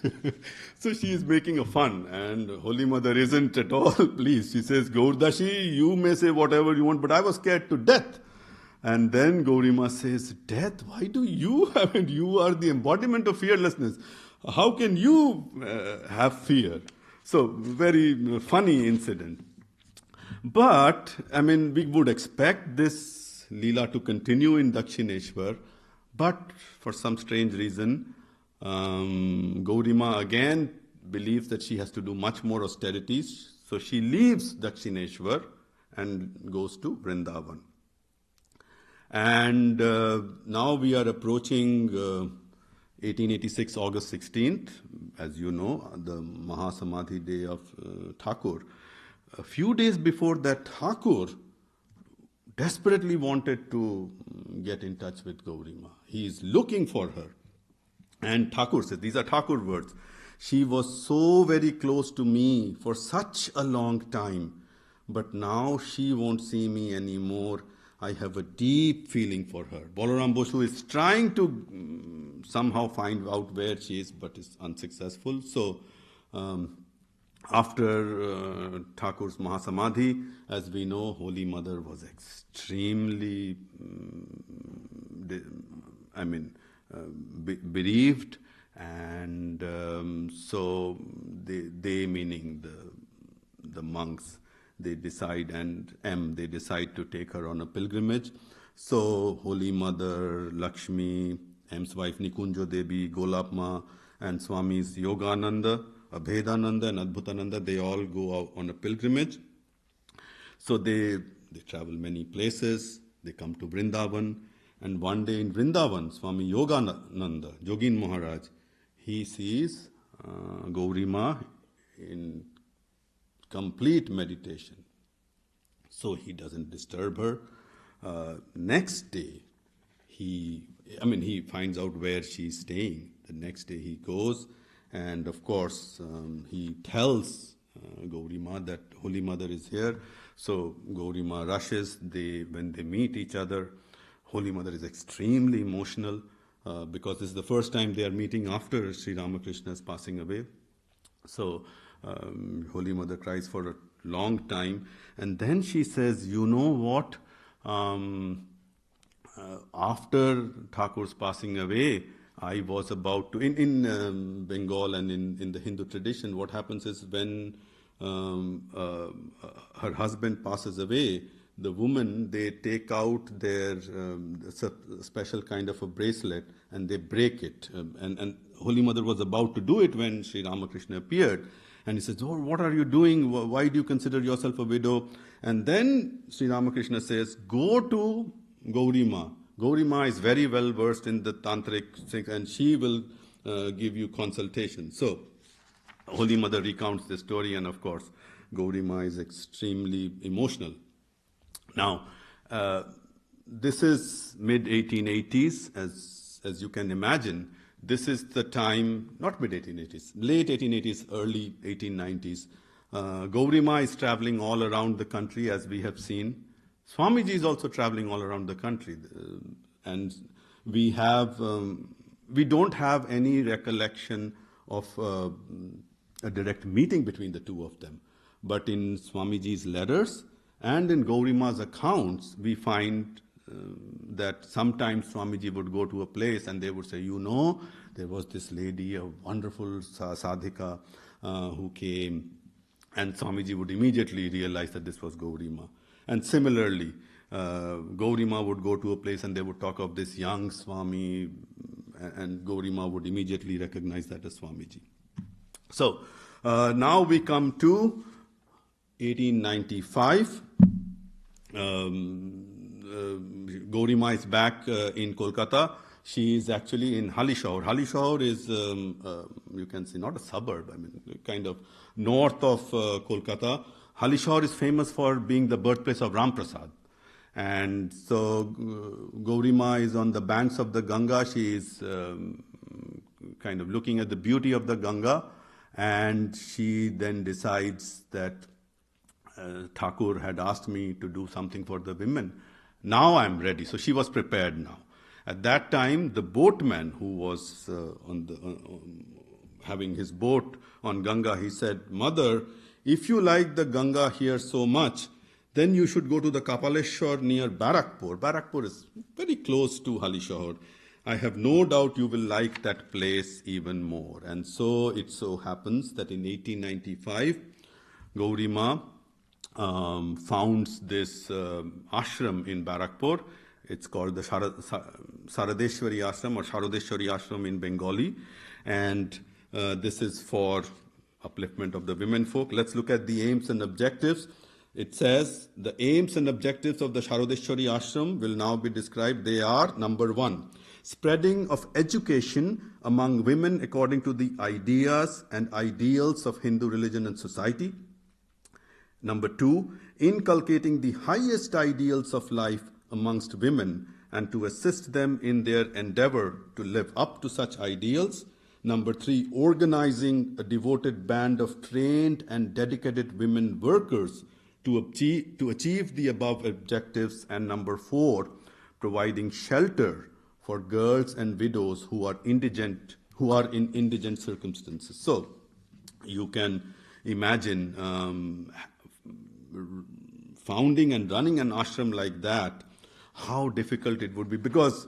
So she is making a fun, and Holy Mother isn't at all pleased. She says, Gaurdashi, you may say whatever you want, but I was scared to death. And then Gauri Ma says, death? Why do you have it? You are the embodiment of fearlessness. How can you have fear? So, very funny incident. But, I mean, we would expect this Leela to continue in Dakshineshwar, but for some strange reason, Gauri Ma again believes that she has to do much more austerities. So she leaves Dakshineshwar and goes to Vrindavan. And now we are approaching 1886, August 16th, as you know, the Mahasamadhi day of Thakur. A few days before that, Thakur desperately wanted to get in touch with Gaurima. He is looking for her. And Thakur says, these are Thakur words, she was so very close to me for such a long time, but now she won't see me anymore. I have a deep feeling for her. Balaram Boshu is trying to somehow find out where she is, but is unsuccessful. So after Thakur's Mahasamadhi, as we know, Holy Mother was extremely, bereaved, and so they meaning the monks, they decide to take her on a pilgrimage. So Holy Mother, Lakshmi, M's wife Nikunjo Devi, Golapma, and Swamis Yogananda, Abhedananda, and Adbhutananda, they all go out on a pilgrimage. So they travel many places, they come to Vrindavan, and one day in Vrindavan, Swami Yogananda, Jogin Maharaj, he sees Gaurima in complete meditation. So he doesn't disturb her. Next day, he finds out where she's staying. The next day he goes, and of course he tells Gaurima that Holy Mother is here. So Gaurima rushes. When they meet each other, Holy Mother is extremely emotional because this is the first time they are meeting after Sri Ramakrishna's passing away. So Holy Mother cries for a long time, and then she says, you know what, after Thakur's passing away, I was about to, in Bengal and in the Hindu tradition, what happens is when her husband passes away, the woman, they take out their special kind of a bracelet and they break it. And Holy Mother was about to do it when Sri Ramakrishna appeared. And he says, oh, what are you doing? Why do you consider yourself a widow? And then Sri Ramakrishna says, go to Gaurima. Gaurima is very well versed in the tantric things and she will give you consultation. So Holy Mother recounts the story, and of course Gaurima is extremely emotional. Now, this is mid-1880s, as you can imagine. This is the time, not mid-1880s, late 1880s, early 1890s. Gaurima is traveling all around the country, as we have seen. Swamiji is also traveling all around the country. And we don't have any recollection of a direct meeting between the two of them. But in Swamiji's letters and in Gaurima's accounts, we find that sometimes Swamiji would go to a place and they would say, there was this lady, a wonderful sadhika who came, and Swamiji would immediately realize that this was Gaurima. And similarly, Gaurima would go to a place and they would talk of this young Swami, and Gaurima would immediately recognize that as Swamiji. So now we come to 1895. Gaurima is back in Kolkata. She is actually in Halishaur. Halishaur is, you can say, not a suburb, kind of north of Kolkata. Halishaur is famous for being the birthplace of Ram Prasad. And so Gaurima is on the banks of the Ganga. She is kind of looking at the beauty of the Ganga, and she then decides that Thakur had asked me to do something for the women. Now I'm ready. So she was prepared now. At that time, the boatman who was having his boat on Ganga, he said, Mother, if you like the Ganga here so much, then you should go to the Kapaleshwar near Barakpur. Barakpur is very close to Halishaur. I have no doubt you will like that place even more. And so it so happens that in 1895, Gaurima founds this ashram in Barakpur. It's called the Saradeshwari Ashram or Sharodeshwari Ashram in Bengali. And this is for upliftment of the women folk. Let's look at the aims and objectives. It says the aims and objectives of the Sharodeshwari Ashram will now be described. They are, number 1, spreading of education among women according to the ideas and ideals of Hindu religion and society. Number 2, inculcating the highest ideals of life amongst women and to assist them in their endeavor to live up to such ideals. Number 3, organizing a devoted band of trained and dedicated women workers to achieve the above objectives. And number 4, providing shelter for girls and widows who are in indigent circumstances. So you can imagine founding and running an ashram like that, how difficult it would be, because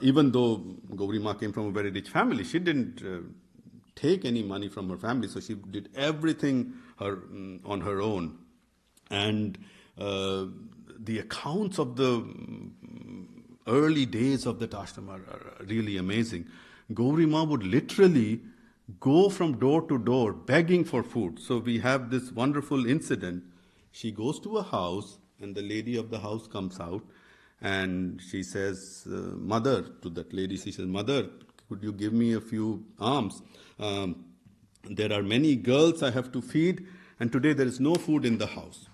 even though Gauri Ma came from a very rich family, she didn't take any money from her family, so she did everything on her own. And the accounts of the early days of that ashram are really amazing. Gauri Ma would literally go from door to door begging for food. So we have this wonderful incident. She goes to a house and the lady of the house comes out and she says, Mother, to that lady, she says, Mother, could you give me a few alms? There are many girls I have to feed and today there is no food in the house.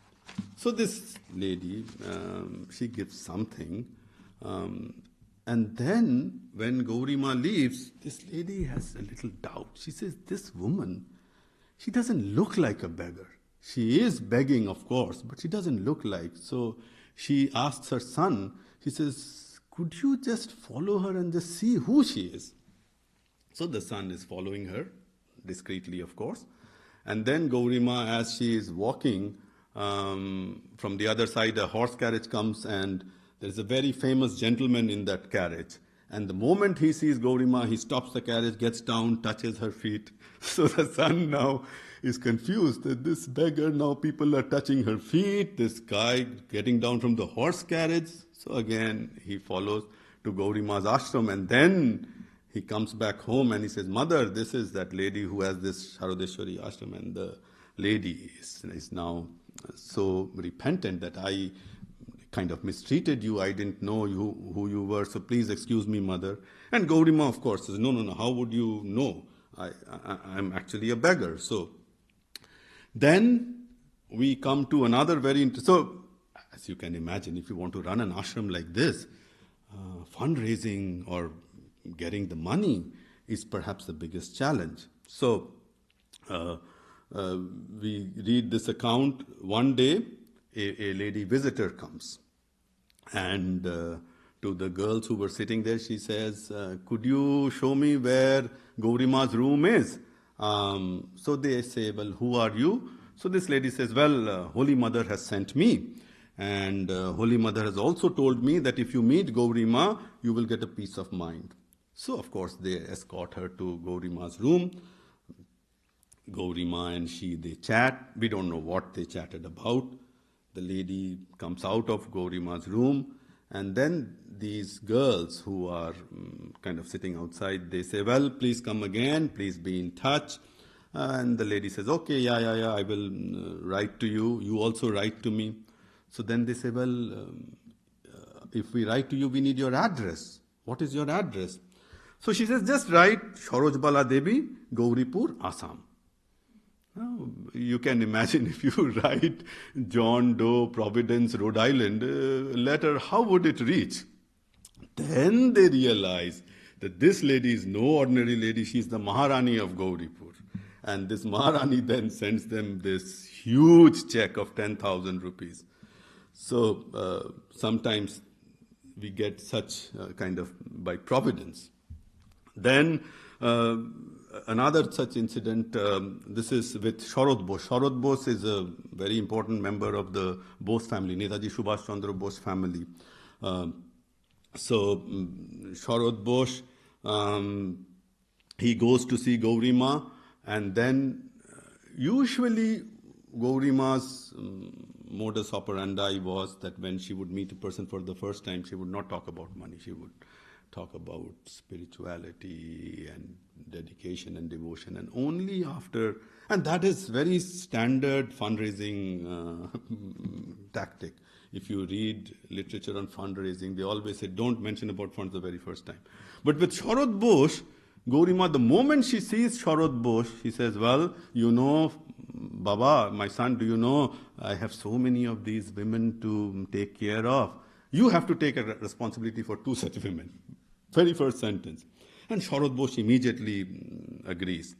So this lady, she gives something. And then when Gauri Ma leaves, this lady has a little doubt. She says, this woman, she doesn't look like a beggar. She is begging, of course, but she doesn't look like. So she asks her son, she says, could you just follow her and just see who she is? So the son is following her, discreetly, of course. And then Gauri Ma, as she is walking, from the other side, a horse carriage comes and there's a very famous gentleman in that carriage. And the moment he sees Gauri Ma, he stops the carriage, gets down, touches her feet. So the son now is confused that this beggar, now people are touching her feet, this guy getting down from the horse carriage. So again, he follows to Gauri Ma's ashram and then he comes back home and he says, Mother, this is that lady who has this Sharodeshwari ashram. And the lady is now so repentant that I kind of mistreated you. I didn't know who you were. So please excuse me, Mother. And Gauri Ma, of course, says, no. How would you know? I'm actually a beggar. So then we come to another very interesting. So as you can imagine, if you want to run an ashram like this, fundraising or getting the money is perhaps the biggest challenge. So we read this account. One day, a lady visitor comes and to the girls who were sitting there, she says, could you show me where Gauri Ma's room is? So they say, well, who are you? So this lady says, well, Holy Mother has sent me. And Holy Mother has also told me that if you meet Gauri Ma, you will get a peace of mind. So, of course, they escort her to Gauri Ma's room. Gauri Ma and they chat. We don't know what they chatted about. The lady comes out of Gauri Ma's room. And then these girls who are kind of sitting outside, they say, well, please come again. Please be in touch. And the lady says, okay, yeah, I will write to you. You also write to me. So then they say, well, if we write to you, we need your address. What is your address? So she says, just write Sarojbala Devi, Gauripur, Assam. Now, you can imagine if you write John Doe, Providence, Rhode Island letter, how would it reach? Then they realize that this lady is no ordinary lady. She's the Maharani of Gauripur. And this Maharani then sends them this huge check of 10,000 rupees. So sometimes we get such kind of by providence. Then another such incident, this is with Sharad Bose. Sharad Bose is a very important member of the Bose family, Netaji Subhash Chandra Bose family. So Sharad Bose, he goes to see Gauri Ma, and then usually Gauri Ma's modus operandi was that when she would meet a person for the first time, she would not talk about money. She would talk about spirituality and dedication and devotion, and only after, and that is very standard fundraising tactic. If you read literature on fundraising, they always say, don't mention about funds the very first time. But with Sharad Bose, Gaurima, the moment she sees Sharad Bose, she says, well, you know, Baba, my son, do you know, I have so many of these women to take care of. You have to take a responsibility for 2 such women. Very first sentence. And Sharad Bose immediately agrees.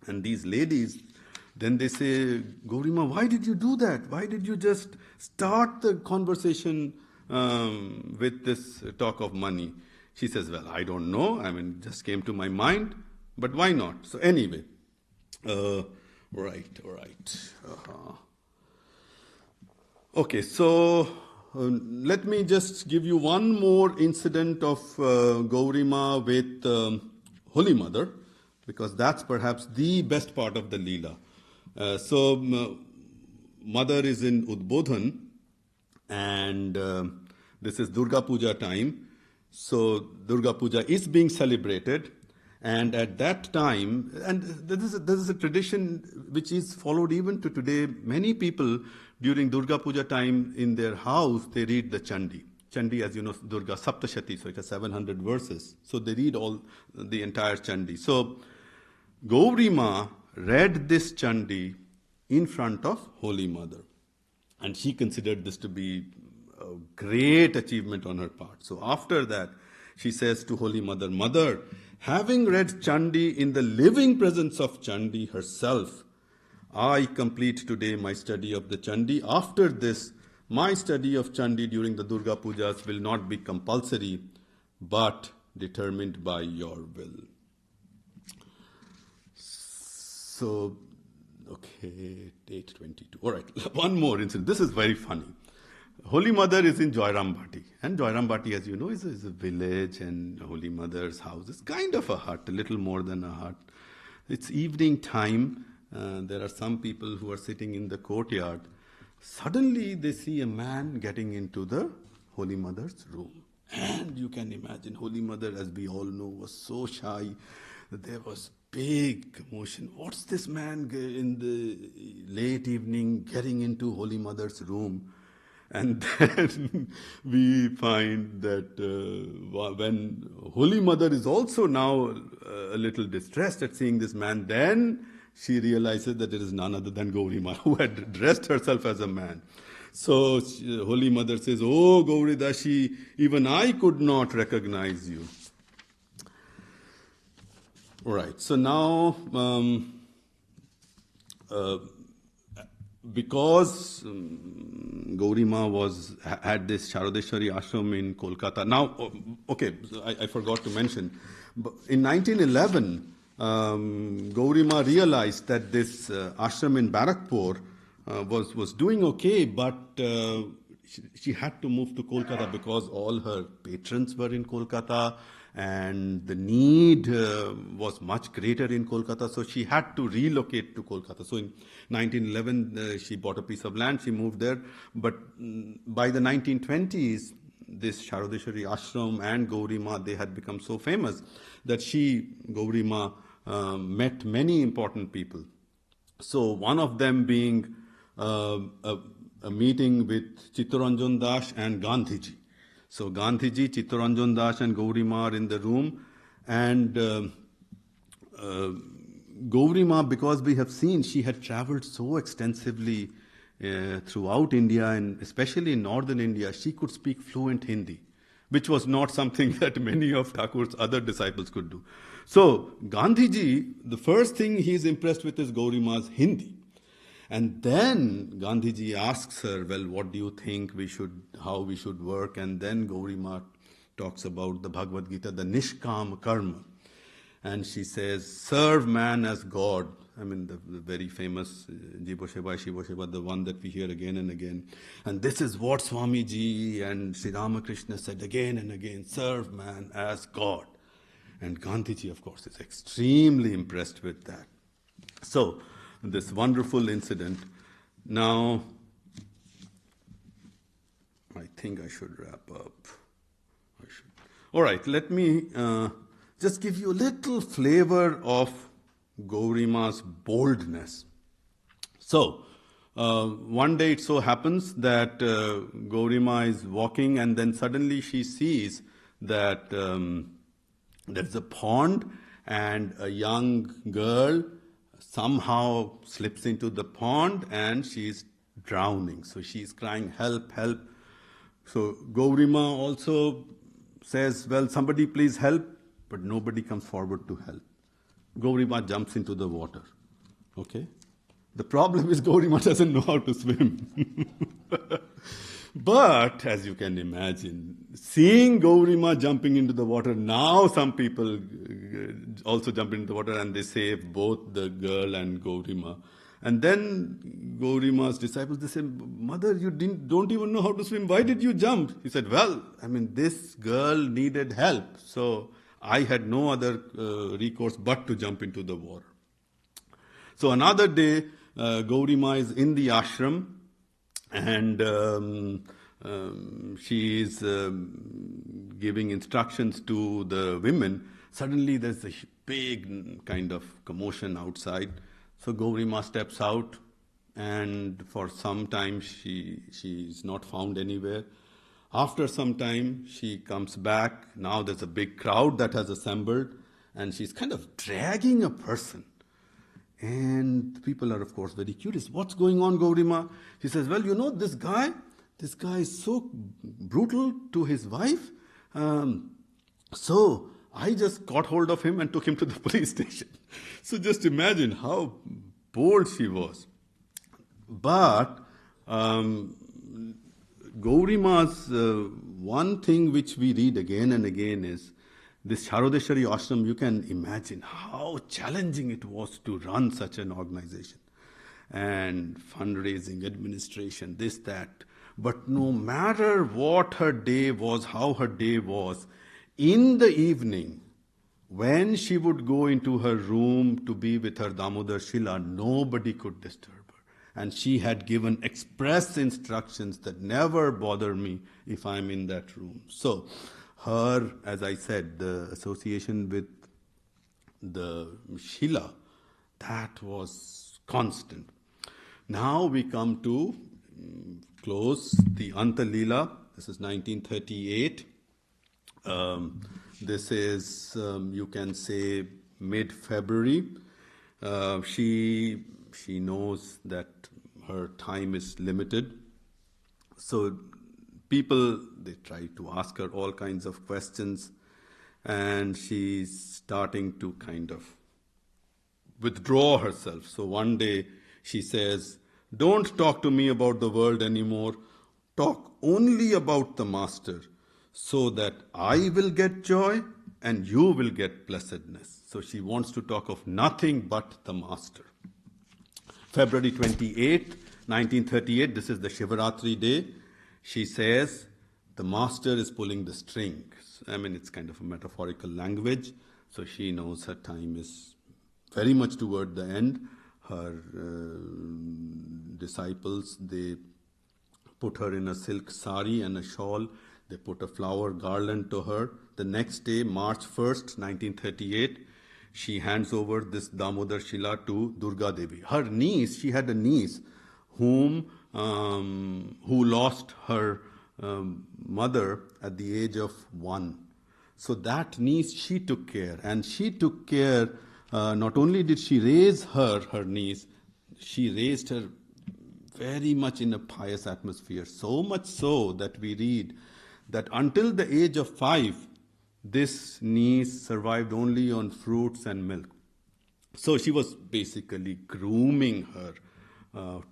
And these ladies, then they say, Gaurima, why did you do that? Why did you just start the conversation with this talk of money? She says, well, I don't know. I mean, it just came to my mind, but why not? So anyway, right. Okay, so let me just give you one more incident of Gaurima with Holy Mother, because that's perhaps the best part of the Leela. Mother is in Udbodhan, and this is Durga Puja time. So Durga Puja is being celebrated, and at that time, and this is a tradition which is followed even to today. Many people during Durga Puja time in their house, they read the Chandi. Chandi, as you know, Durga Saptashati, so it has 700 verses. So they read the entire Chandi. So Gaurima read this Chandi in front of Holy Mother, and she considered this to be a great achievement on her part. So after that, she says to Holy Mother, Mother, having read Chandi in the living presence of Chandi herself, I complete today my study of the Chandi. After this, my study of Chandi during the Durga Pujas will not be compulsory, but determined by your will. So, okay, 8:22. All right, one more incident. This is very funny. Holy Mother is in Joyrambati. And Joyrambati, as you know, is a village, and Holy Mother's house is kind of a hut, a little more than a hut. It's evening time. There are some people who are sitting in the courtyard. Suddenly, they see a man getting into the Holy Mother's room. And you can imagine, Holy Mother, as we all know, was so shy that there was big commotion. What's this man in the late evening getting into Holy Mother's room? And then we find that when Holy Mother is also now a little distressed at seeing this man, then she realizes that it is none other than Gaurima, who had dressed herself as a man. So Holy Mother says, oh, Gauridashi, even I could not recognize you. All right, so now, because Gaurima had this Sharadeshwari ashram in Kolkata. Now, okay, I forgot to mention, in 1911, Gaurima realized that this ashram in Barakpur was doing okay, but she had to move to Kolkata because all her patrons were in Kolkata, and the need was much greater in Kolkata, so she had to relocate to Kolkata. So in 1911, she bought a piece of land, she moved there, but by the 1920s, this Sharadeshwari ashram and Gaurima, they had become so famous that Gaurima, met many important people. So one of them being a meeting with Chittaranjan Das and Gandhiji. So Gandhiji, Chittaranjan Das and Gaurima are in the room, and Gaurima, because we have seen she had traveled so extensively throughout India, and especially in northern India, she could speak fluent Hindi, which was not something that many of Thakur's other disciples could do. So Gandhiji, the first thing he is impressed with is Gaurima's Hindi. And then Gandhiji asks her, well, what do you think how we should work? And then Gaurima talks about the Bhagavad Gita, the Nishkam Karma. And she says, serve man as God. I mean, the very famous Jibo Sheba, Shivo Sheba, the one that we hear again and again. And this is what Swamiji and Sri Ramakrishna said again and again, serve man as God. And Gandhiji, of course, is extremely impressed with that. So, this wonderful incident. Now, I think I should wrap up. All right, let me just give you a little flavor of Gaurima's boldness. So, one day it so happens that Gaurima is walking, and then suddenly she sees that there's a pond, and a young girl somehow slips into the pond and she's drowning. So she's crying, help, help. So Gaurima also says, well, somebody please help, but nobody comes forward to help. Gaurima jumps into the water. Okay? The problem is Gaurima doesn't know how to swim. But, as you can imagine, seeing Gaurima jumping into the water, now some people also jump into the water and they save both the girl and Gaurima. And then Gaurima's disciples, they say, Mother, you don't even know how to swim. Why did you jump? He said, well, this girl needed help. So I had no other recourse but to jump into the water. So another day, Gaurima is in the ashram, and she is giving instructions to the women. Suddenly there's a big kind of commotion outside. So Gaurima steps out, and for some time she's not found anywhere. After some time she comes back. Now there's a big crowd that has assembled, and she's kind of dragging a person. And people are, of course, very curious. What's going on, Gaurima? She says, well, this guy is so brutal to his wife. So I just got hold of him and took him to the police station. So just imagine how bold she was. But Gaurima's one thing which we read again and again is this Charodeshwari ashram. You can imagine how challenging it was to run such an organization. And fundraising, administration, this, that. But no matter what her day was, how her day was, in the evening, when she would go into her room to be with her Damodar Shila, nobody could disturb her. And she had given express instructions that never bother me if I'm in that room. So, her, as I said, the association with the Shila, that was constant. Now we come to close the Anta Leela. This is 1938. This is, you can say, mid-February. She knows that her time is limited. So people, they try to ask her all kinds of questions, and she's starting to kind of withdraw herself. So one day she says, don't talk to me about the world anymore. Talk only about the Master, so that I will get joy and you will get blessedness. So she wants to talk of nothing but the Master. February 28, 1938, this is the Shivaratri day. She says, the Master is pulling the strings. It's kind of a metaphorical language. So she knows her time is very much toward the end. Her disciples, they put her in a silk sari and a shawl. They put a flower garland to her. The next day, March 1st, 1938, she hands over this Damodar Shila to Durga Devi. Her niece, she had a niece who lost her mother at the age of 1. So that niece, she took care. And she took care, not only did she raise her niece, she raised her very much in a pious atmosphere. So much so that we read that until the age of 5, this niece survived only on fruits and milk. So she was basically grooming her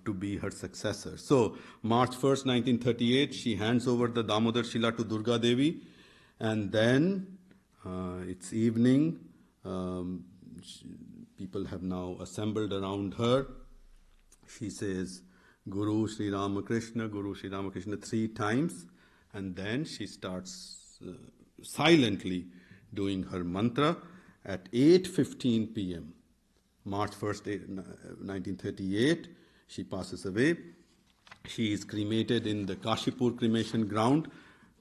to be her successor. So March 1st, 1938, she hands over the Damodar Shila to Durga Devi, and then it's evening. People have now assembled around her. She says, Guru Sri Ramakrishna, Guru Sri Ramakrishna 3 times, and then she starts silently doing her mantra at 8:15 p.m. March 1st, 1938, she passes away. She is cremated in the Kashipur cremation ground.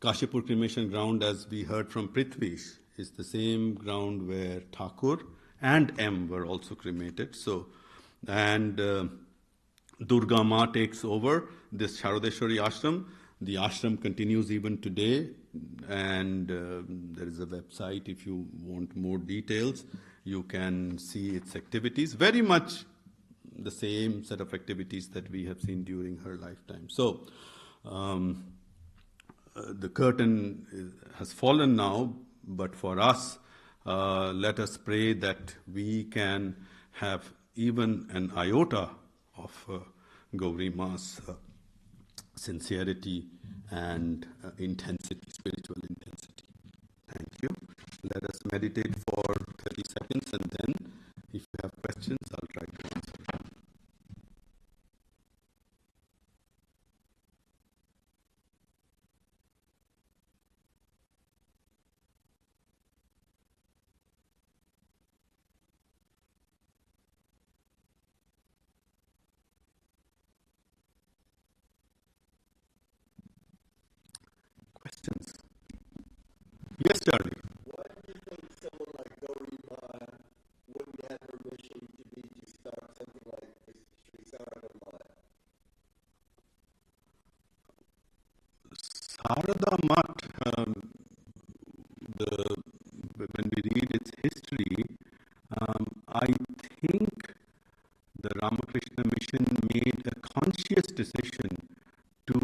Kashipur cremation ground, as we heard from Prithvish, is the same ground where Thakur and M were also cremated. So, and Durga Ma takes over this Sharadeshwari ashram. The ashram continues even today, and there is a website. If you want more details, you can see its activities. Very much the same set of activities that we have seen during her lifetime. So, the curtain has fallen now, but for us, let us pray that we can have even an iota of Gauri Ma's sincerity and intensity, spiritual intensity. Thank you. Let us meditate for 30 seconds, and then if you have questions, I'll try to answer. Questions? Yes, Charlie. Why do you think someone like Gauri Ma wouldn't have permission to start something like this Sri Sarada Mata? Sarada Mat, when we read its history, I think the Ramakrishna Mission made a conscious decision to,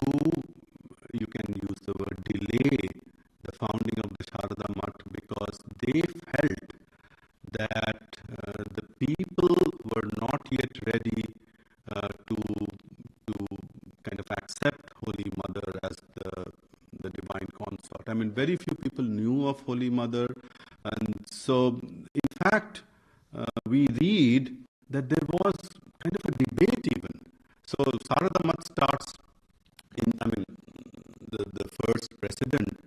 you can use the word, delay the founding of the Sharada Mat, because they felt that the people were not yet ready to kind of accept Holy Mother as the divine consort. I mean, very few people knew of Holy Mother, and so, in fact, we read that there was kind of a debate even. So, Sarada Mat starts in, I mean, the first president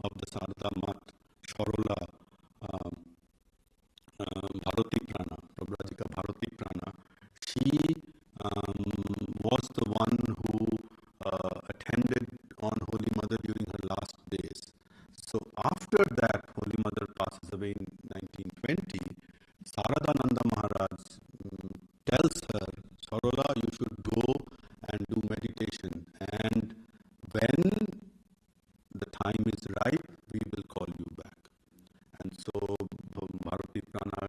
of the Sarada Mat, Sharola Bharati Prana, Prabhurajika Bharati Prana, she was the one who attended on Holy Mother during her last days. So after that, Holy Mother passes away in 1920. Saradananda Maharaj tells her, Sarola, you should go and do meditation, and when the time is ripe, we will call you back. And so Bharati Prana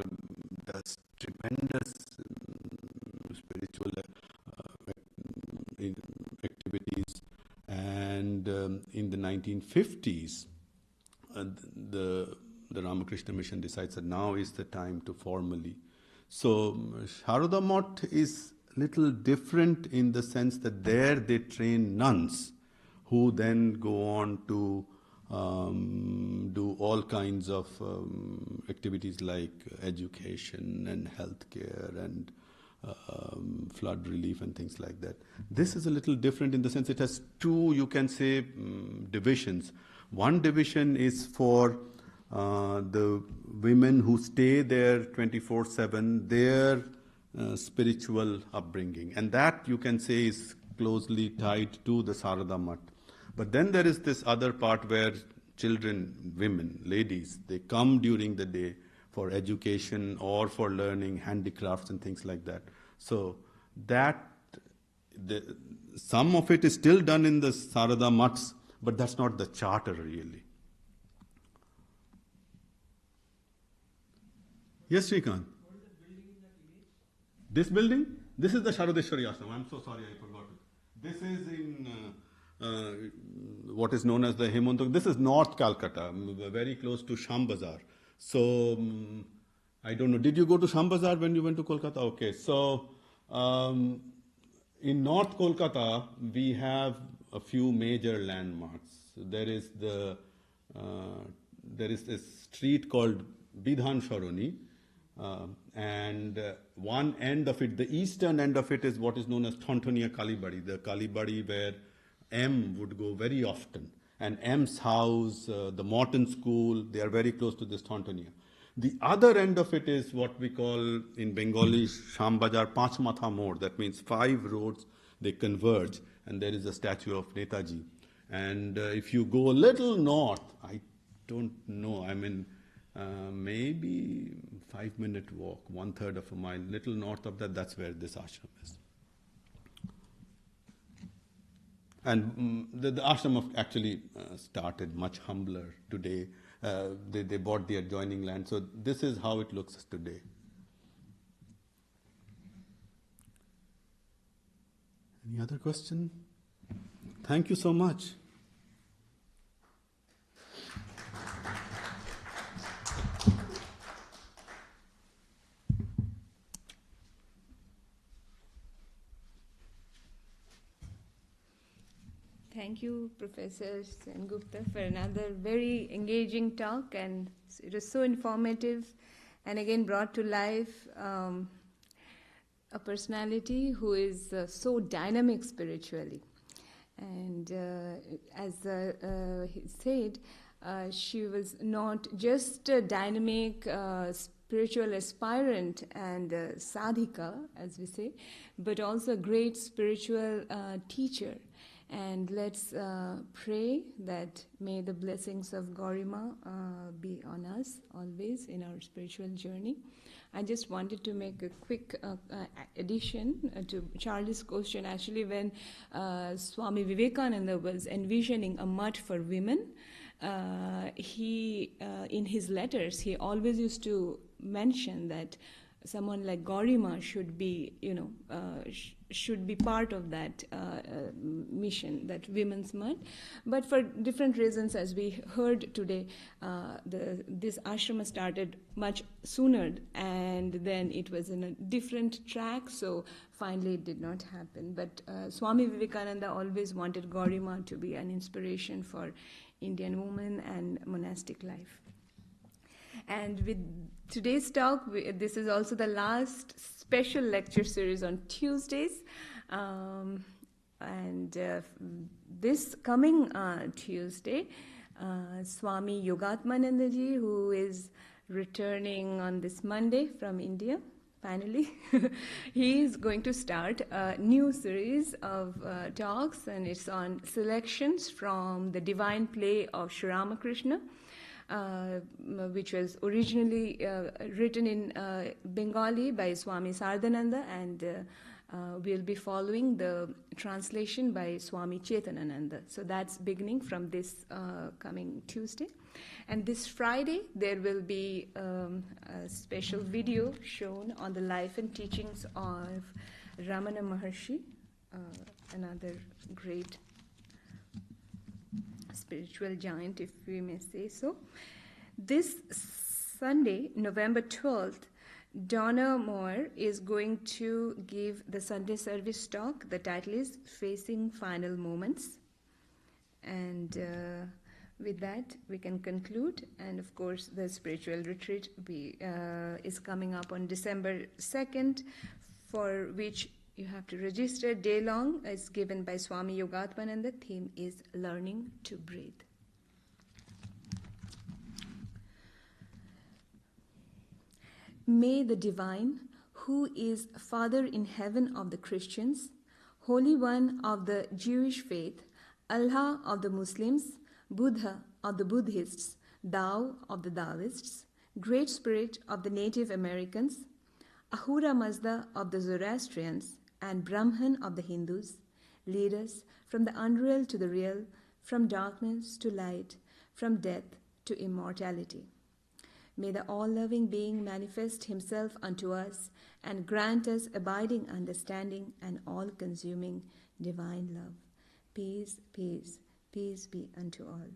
does tremendous spiritual activities, and in the 1950s, the Ramakrishna Mission decides that now is the time to formally. So Sharada Mat is little different in the sense that there they train nuns who then go on to do all kinds of activities like education and healthcare and flood relief and things like that. This is a little different in the sense it has two, you can say, divisions. One division is for the women who stay there 24/7, their spiritual upbringing. And that, you can say, is closely tied to the Sarada Mat. But then there is this other part where children, women, ladies, they come during the day for education or for learning handicrafts and things like that. So that, some of it is still done in the Sarada Mats, but that's not the charter really. Yes, Srikanth? What is the building in that image? This building? This is the Sharadeshwari Ashram. I'm so sorry, I forgot it. This is in what is known as the Hemantog. This is North Calcutta, very close to Shambazar. So, I don't know, did you go to Shambazar when you went to Kolkata? Okay, so in North Kolkata, we have a few major landmarks. There is this street called Bidhan Sharoni, and one end of it, the eastern end of it, is what is known as Tontonia Kalibadi, the Kalibadi where M would go very often. And M's house, the Morton School, they are very close to this Tontonia. The other end of it is what we call in Bengali Shambazar Panch Matha Mode. That means 5 roads, they converge, and there is a statue of Netaji. And if you go a little north, I don't know, maybe 5-minute walk, 1/3 of a mile, little north of that, that's where this ashram is. And the ashram actually started much humbler today. They bought the adjoining land, so this is how it looks today. Any other question? Thank you so much. Thank you, Professor Sengupta, for another very engaging talk, and it was so informative and again brought to life a personality who is so dynamic spiritually. And as he said, she was not just a dynamic spiritual aspirant and sadhika, as we say, but also a great spiritual teacher. And let's pray that may the blessings of Gaurima be on us always in our spiritual journey. I just wanted to make a quick addition to Charlie's question. Actually, when Swami Vivekananda was envisioning a mutt for women, he, in his letters, he always used to mention that someone like Gaurima should be, should be part of that mission, that women's month. But for different reasons, as we heard today, this ashrama started much sooner, and then it was in a different track, so finally it did not happen. But Swami Vivekananda always wanted Gaurima to be an inspiration for Indian women and monastic life. And with today's talk, this is also the last special lecture series on Tuesdays. This coming Tuesday, Swami Yogatmanandaji, who is returning on this Monday from India, finally, he is going to start a new series of talks, and it's on selections from the divine play of Sri Ramakrishna, which was originally written in Bengali by Swami Sardananda, and we'll be following the translation by Swami Chetanananda. So that's beginning from this coming Tuesday. And this Friday, there will be a special video shown on the life and teachings of Ramana Maharshi, another great spiritual giant, if we may say so. This Sunday, November 12th, Donna Moore is going to give the Sunday service talk. The title is Facing Final Moments. And with that, we can conclude. And of course, the spiritual retreat is coming up on December 2nd, for which you have to register day long. It's given by Swami Yogatmananda. The theme is Learning to Breathe. May the Divine, who is Father in heaven of the Christians, Holy One of the Jewish faith, Allah of the Muslims, Buddha of the Buddhists, Tao of the Taoists, Great Spirit of the Native Americans, Ahura Mazda of the Zoroastrians, and Brahman of the Hindus, lead us from the unreal to the real, from darkness to light, from death to immortality. May the all-loving being manifest himself unto us and grant us abiding understanding and all-consuming divine love. Peace, peace, peace be unto all.